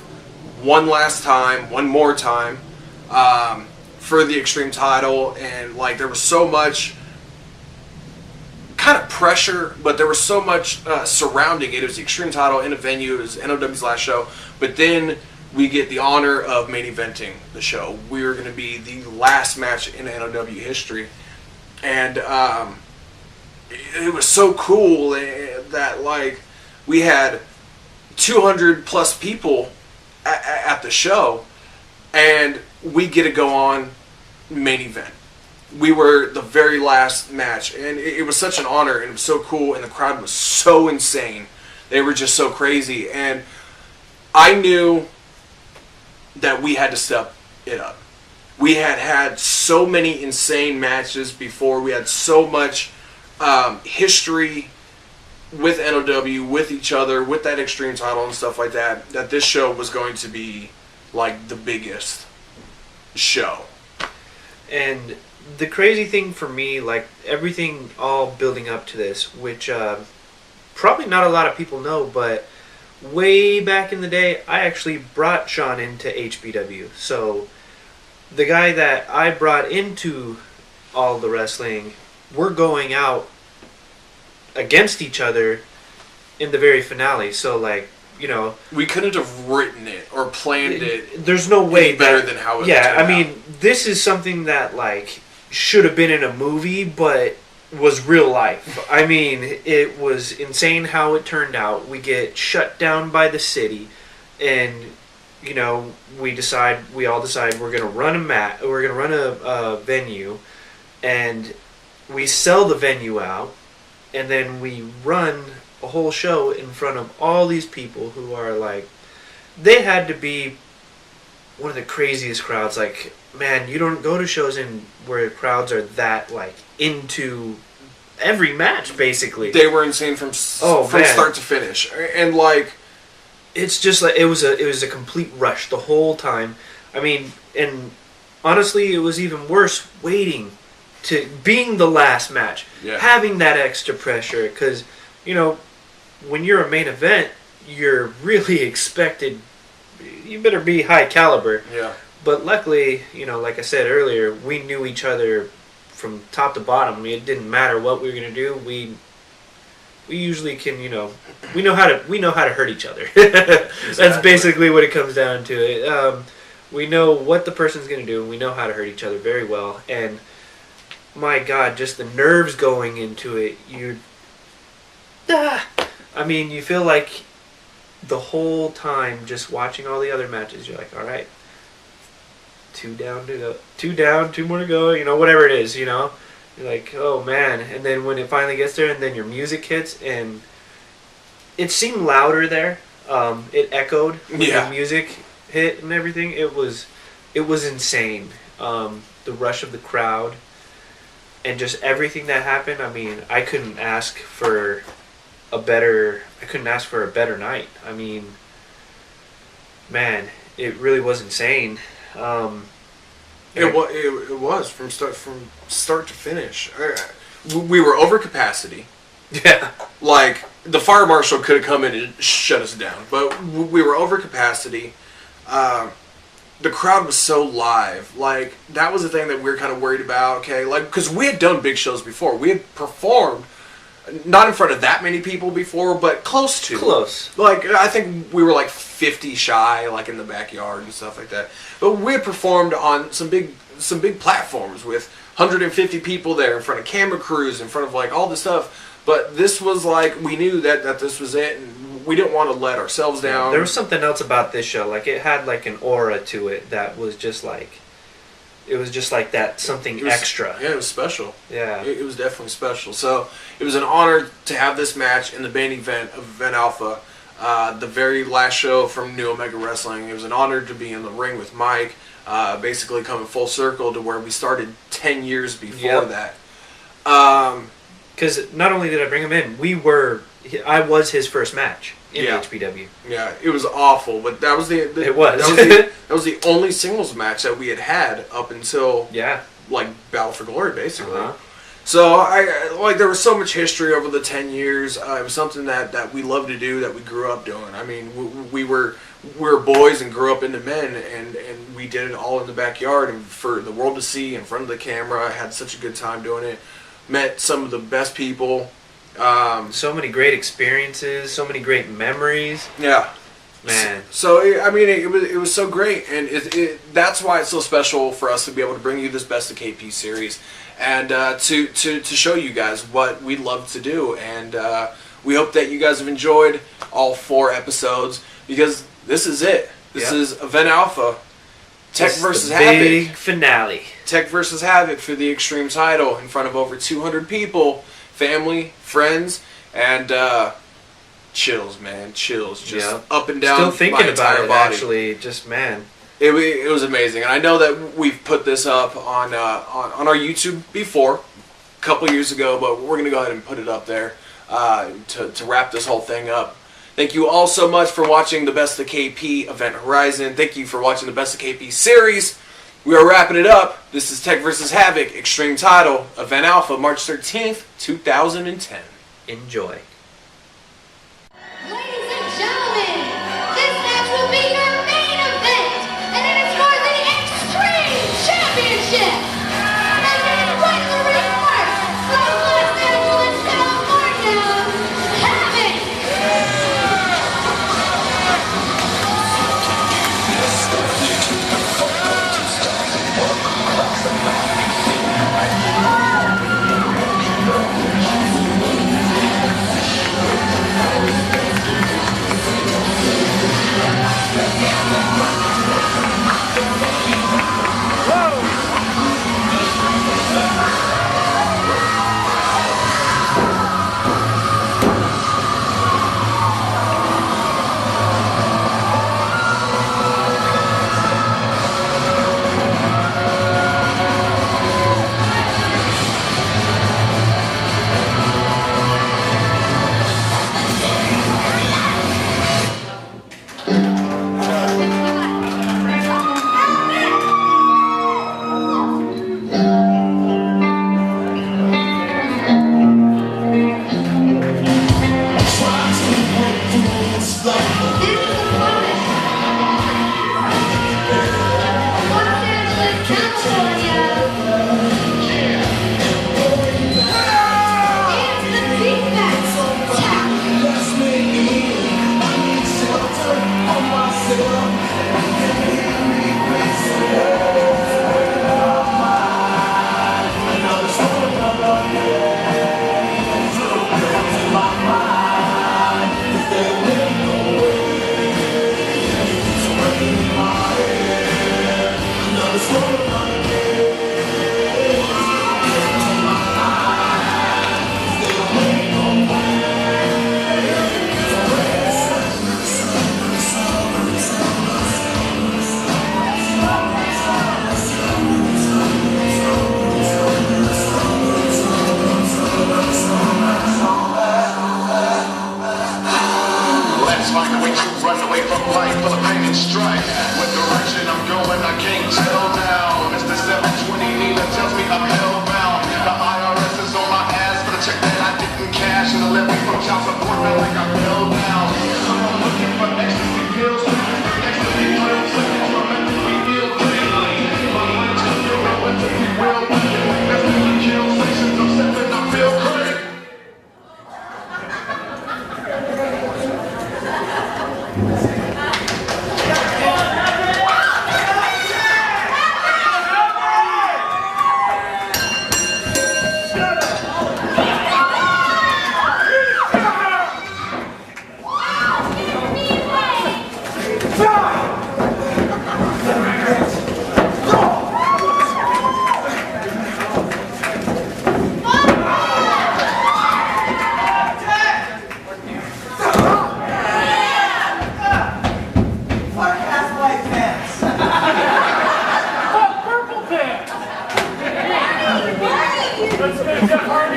one more time for the extreme title, and like there was so much kind of pressure, but there was so much surrounding it. It was the extreme title in a venue. It was NOW's last show, but then we get the honor of main eventing the show. We were going to be the last match in NOW history, and it was so cool that like we had 200 plus people at the show, and we get to go on main event. We were the very last match, and it was such an honor, and it was so cool, and the crowd was so insane. They were just so crazy, and I knew that we had to step it up. We had had so many insane matches before. We had so much history with NOW, with each other, with that extreme title and stuff like that, that this show was going to be like the biggest show. And the crazy thing for me, like everything all building up to this, which probably not a lot of people know, but way back in the day, I actually brought Sean into HBW. So the guy that I brought into all the wrestling, we're going out against each other in the very finale. So like, you know, we couldn't have written it or planned it. There's no way better than how it yeah, turned I mean, out. this is something that like should have been in a movie, but was real life. I mean, it was insane how it turned out. We get shut down by the city, and you know, we all decide we're gonna run a venue, and we sell the venue out, and then we run a whole show in front of all these people who are like, they had to be one of the craziest crowds. Like, man, you don't go to shows where crowds are that like into every match. Basically, they were insane from start to finish, and like, it's just like it was a complete rush the whole time. I mean, and honestly, it was even worse waiting to being the last match, having that extra pressure, because you know, when you're a main event, you're really expected. You better be high caliber. Yeah. But luckily, you know, like I said earlier, we knew each other from top to bottom. I mean, it didn't matter what we were gonna do. We usually can, you know, we know how to hurt each other. That's basically what it comes down to. It. We know what the person's gonna do, and we know how to hurt each other very well. And my God, just the nerves going into it. I mean, you feel like the whole time just watching all the other matches, you're like, all right, 2 down to go, 2 down, 2 more to go, you know, whatever it is, you know. You're like, oh man. And then when it finally gets there, and then your music hits, and it seemed louder there. It echoed when the music hit and everything. It was insane. The rush of the crowd and just everything that happened. I mean, I couldn't ask for a better night. I mean, man, it really was insane. It was from start to finish. We were over capacity. Yeah. Like, the fire marshal could have come in and shut us down, but we were over capacity. The crowd was so live. Like, that was the thing that we were kind of worried about. Okay, like, because we had done big shows before. We had performed. Not in front of that many people before, but close to. Close. Like, I think we were like 50 shy, like in the backyard and stuff like that. But we had performed on some big platforms with 150 people there in front of camera crews, in front of like all this stuff. But this was like, we knew that this was it, and we didn't want to let ourselves down. There was something else about this show. Like, it had like an aura to it that was just like, it was just like that, something extra. Yeah, it was special. Yeah. It was definitely special. So, it was an honor to have this match in the main event of Event Alpha, the very last show from New Omega Wrestling. It was an honor to be in the ring with Mike, basically coming full circle to where we started 10 years before that. Because not only did I bring him in, I was his first match in HPW. Yeah, it was awful, but that was that was the only singles match that we had up until like Battle for Glory, basically. So there was so much history over the 10 years. It was something that we loved to do, that we grew up doing. I mean, we were boys and grew up into men, and we did it all in the backyard and for the world to see in front of the camera. I had such a good time doing it. Met some of the best people. So many great experiences, so many great memories. Yeah, man. So I mean, it was so great, and that's why it's so special for us to be able to bring you this Best of KP series, and to show you guys what we love to do, and we hope that you guys have enjoyed all 4 episodes, because this is it. This is Event Alpha. Tech versus Havoc. Big finale. Tech versus Havoc for the Extreme title in front of over 200 people. Family, friends, and chills, man, chills, just up and down. Still thinking my entire about it, body. actually, just man. It was amazing, and I know that we've put this up on our YouTube before, a couple years ago, but we're gonna go ahead and put it up there to wrap this whole thing up. Thank you all so much for watching the Best of KP Event Horizon. Thank you for watching the Best of KP series. We are wrapping it up. This is Tech vs. Havoc, Extreme Title, Event Alpha, March 13th, 2010. Enjoy. Ladies and gentlemen, this match will be your main event, and it is for the Extreme Championship. Making right the ring mark from Los Angeles, California, Havoc.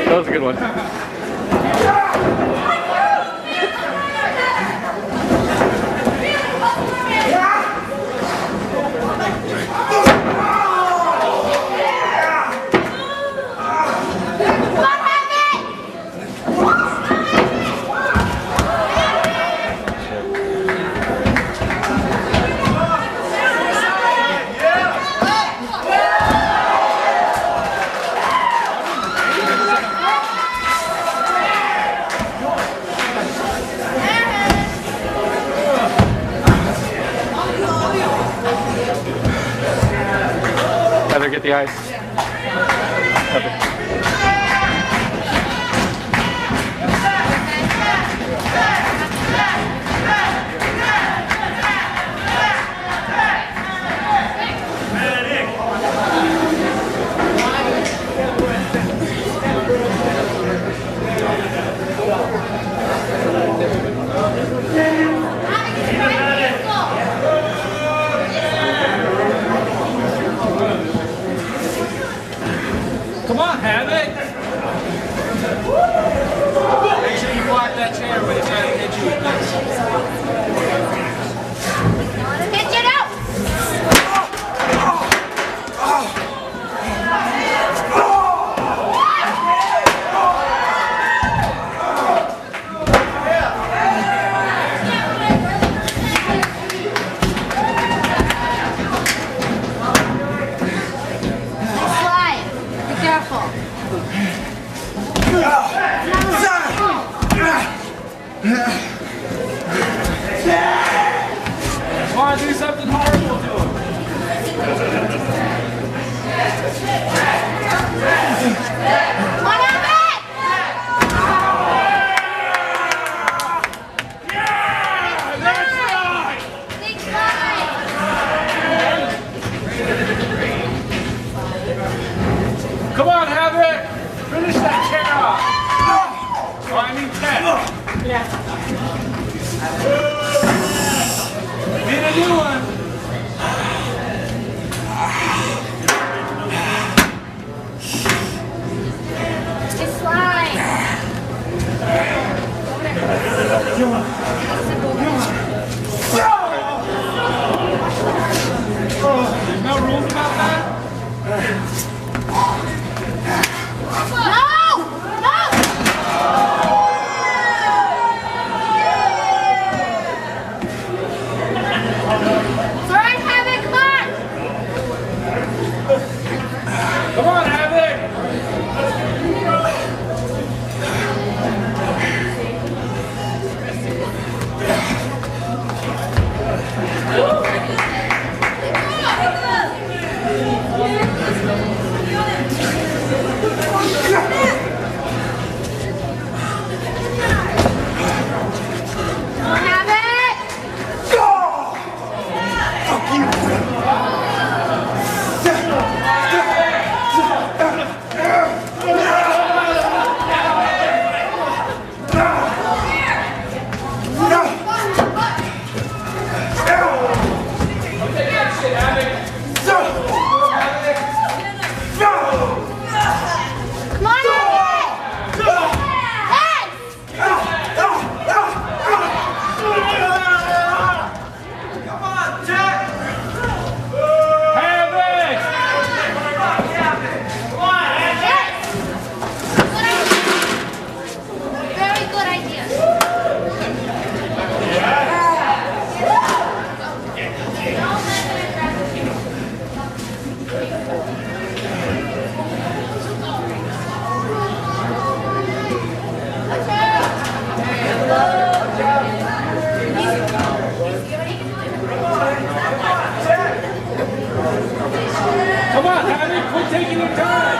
That was a good one. Heather, get the ice. Heather. Come on, have it! Make sure you block that chair when it's trying to hit you with this. Pitch it out! Slide. Be careful. Come on, do something horrible to him. Come on, have it! Yeah! That's right! Big slide! Come on, have it! Finish that chair off! Oh, I mean 10. Yeah. Come on, Abby, quit taking your time.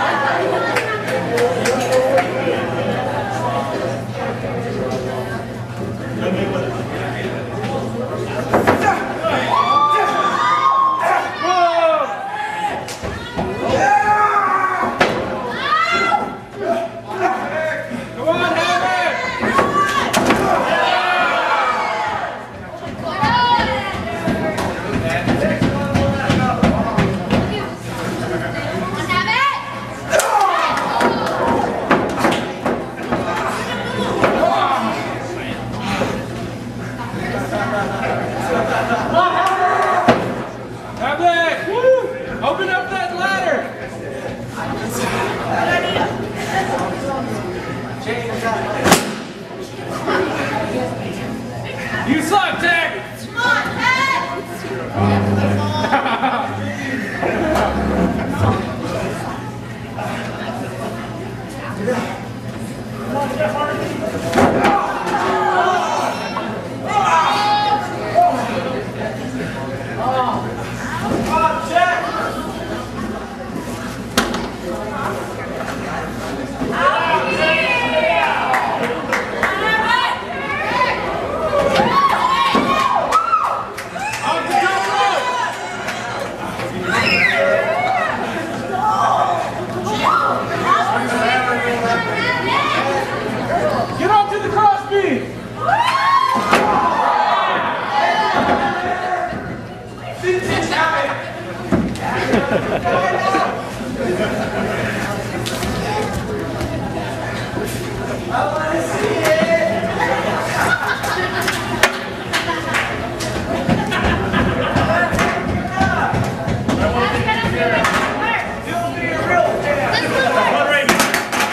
Open up that ladder! You suck, Jack! Come on, Get on to the crossbeam!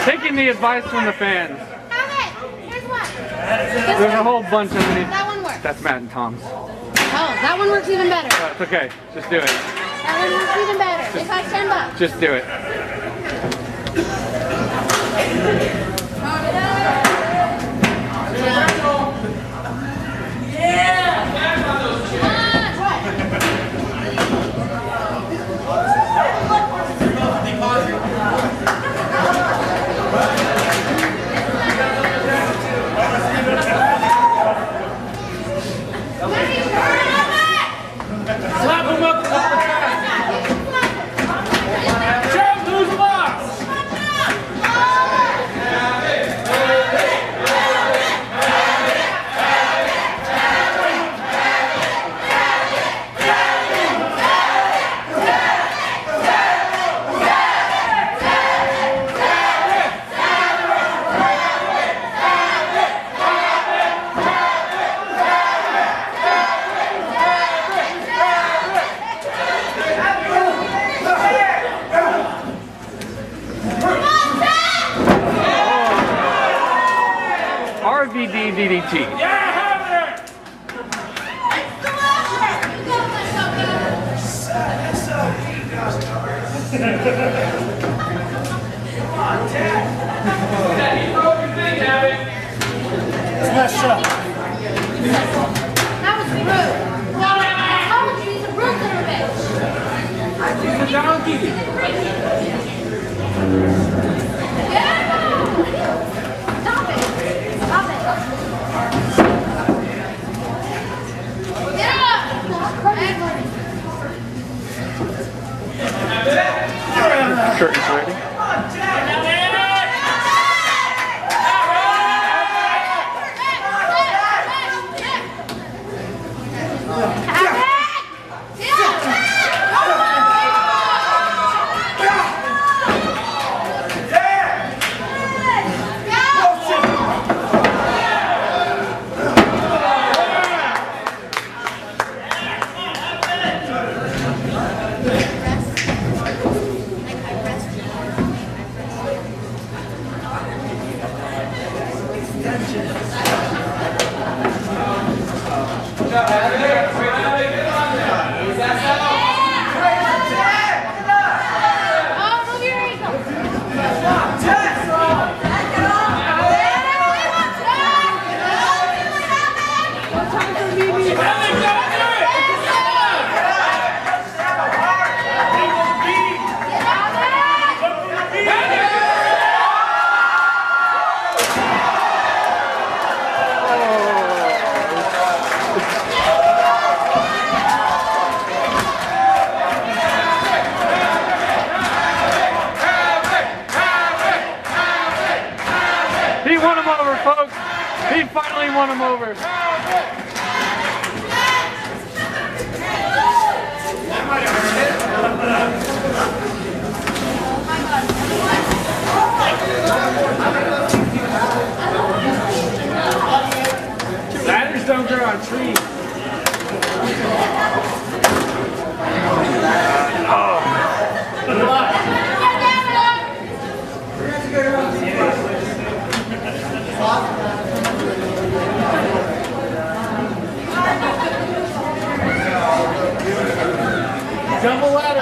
Taking the advice from the fans. Here's one. There's a whole bunch underneath. That one works. That's Matt and Tom's. Oh, that one works even better. It's okay. Just do it. That one works even better. It costs $10. Just do it. Slap him up a couple of times! Shove him through the box! RVD DDT. Yeah, have it! That was rude. How would you use a rude little bitch? He's a donkey! Stop it. Stop it. Get up. Curtains ready. folks. He finally won him over. Ladders don't grow on trees. Double ladder.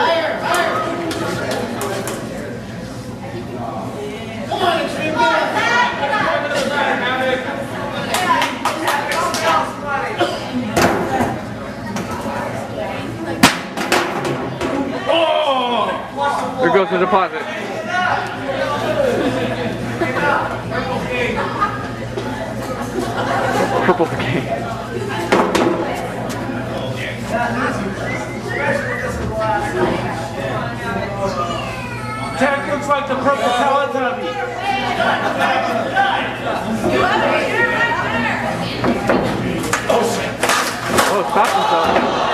There goes the deposit. Purple king. Tech looks like the purple Teletubby. Oh, stop himself.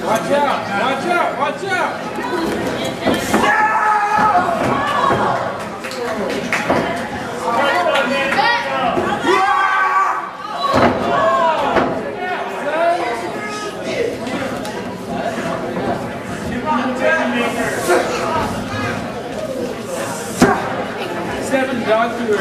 Watch out! Watch out! Watch out! Seven dog food.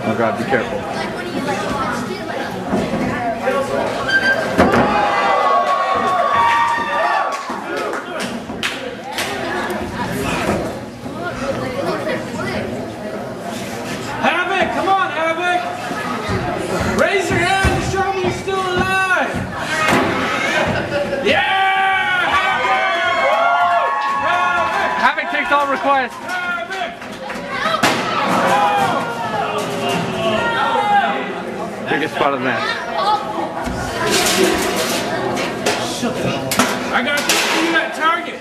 Oh God, be careful. Havoc, come on, Havoc! Raise your hand to show me you're still alive! Yeah! Havoc takes all requests. Biggest spot of the match. I got you that target!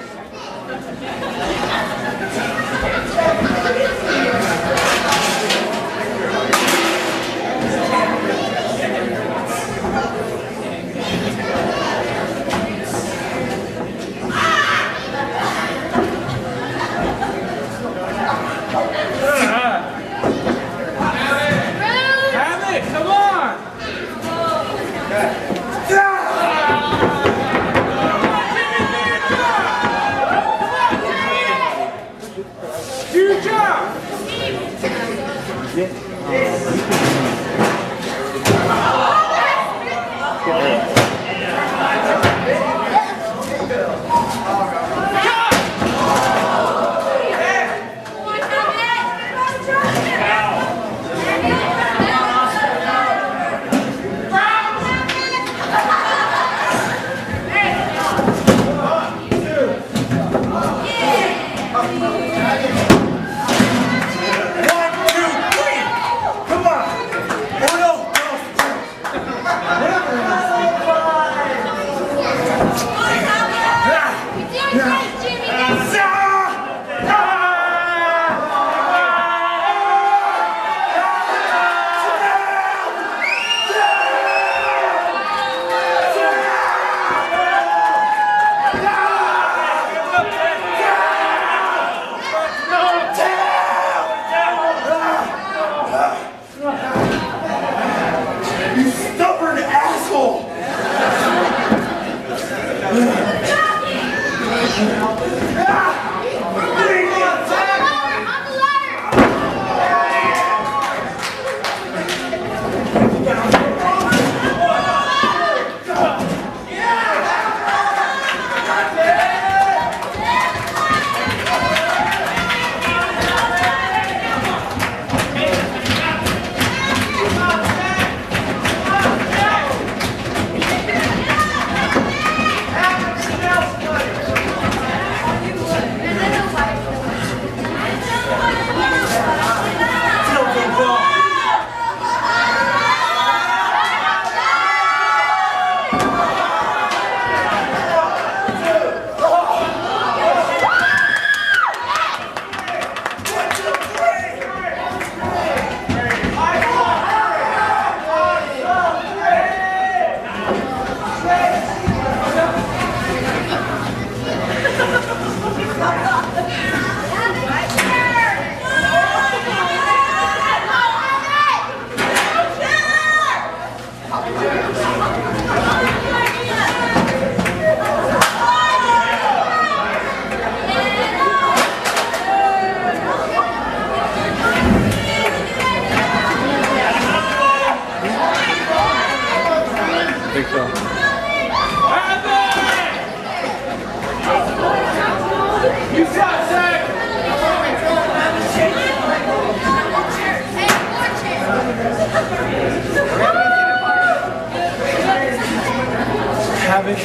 Havoc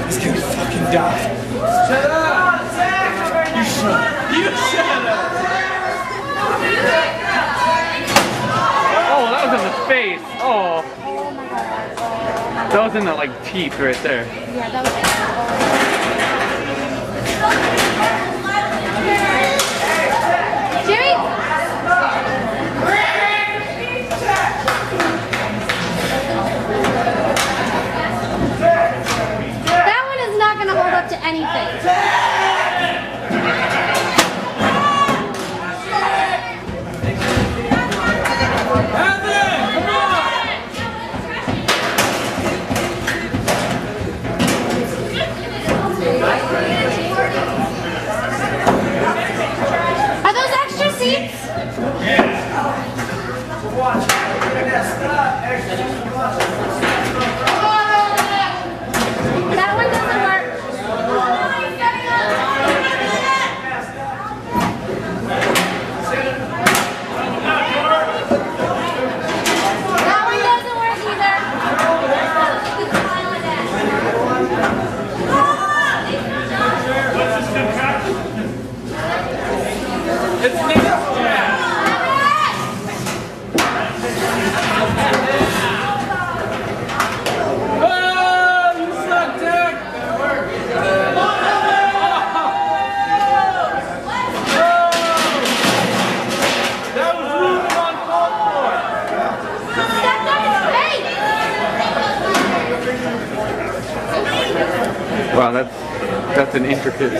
is gonna fucking die. Shut up! You shut up! You shut up! Oh, that was in the face. Oh. That was in the like teeth right there. Yeah, that was Jimmy? That one is not going to hold up to anything. Are those extra seats? That one doesn't work. That one doesn't work either. It's me. Wow, that's an intricate.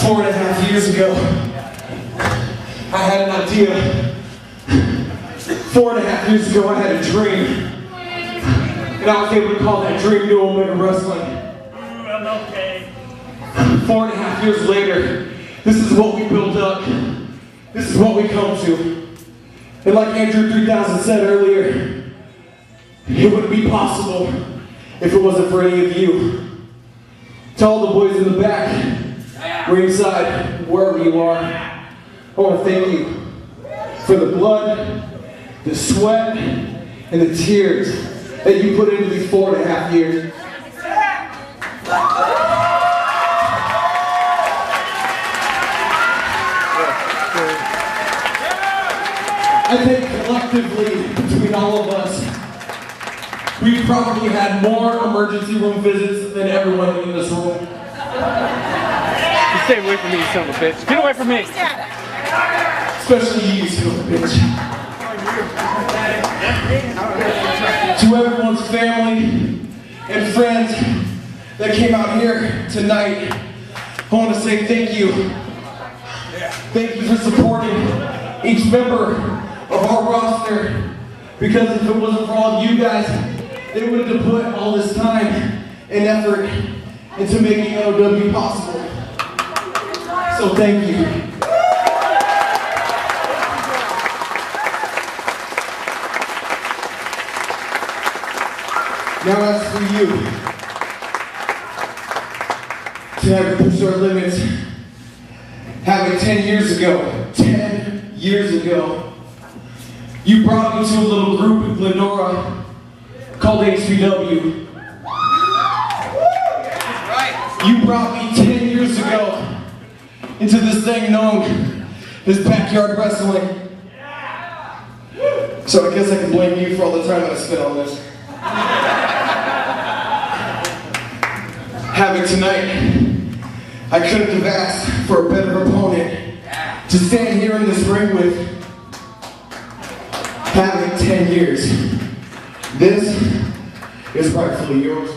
4.5 years ago, I had an idea. 4.5 years ago, I had a dream. And I was able to call that dream New Omega Wrestling. I'm okay. 4.5 years later, this is what we built up. This is what we come to. And like Andrew 3000 said earlier, it wouldn't be possible if it wasn't for any of you. To all the boys in the back, ringside, wherever you are, I want to thank you for the blood, the sweat, and the tears that you put into these 4.5 years. I think collectively, between all of us, we probably had more emergency room visits than everyone in this room. You stay away from me, you son of a bitch. Get away from me. Especially you, son of a bitch. To everyone's family and friends that came out here tonight, I want to say thank you. Thank you for supporting each member of our roster, because if it wasn't for all of you guys, they wouldn't have put all this time and effort into making LOW possible. So thank you. Now as for you, tonight we pushed our limits. Having 10 years ago, you brought me to a little group in Glendora called HVW. You brought me 10 years ago into this thing known as backyard wrestling. So I guess I can blame you for all the time that I spent on this. Having tonight, I couldn't have asked for a better opponent to stand here in this ring with. Having 10 years, this is rightfully yours.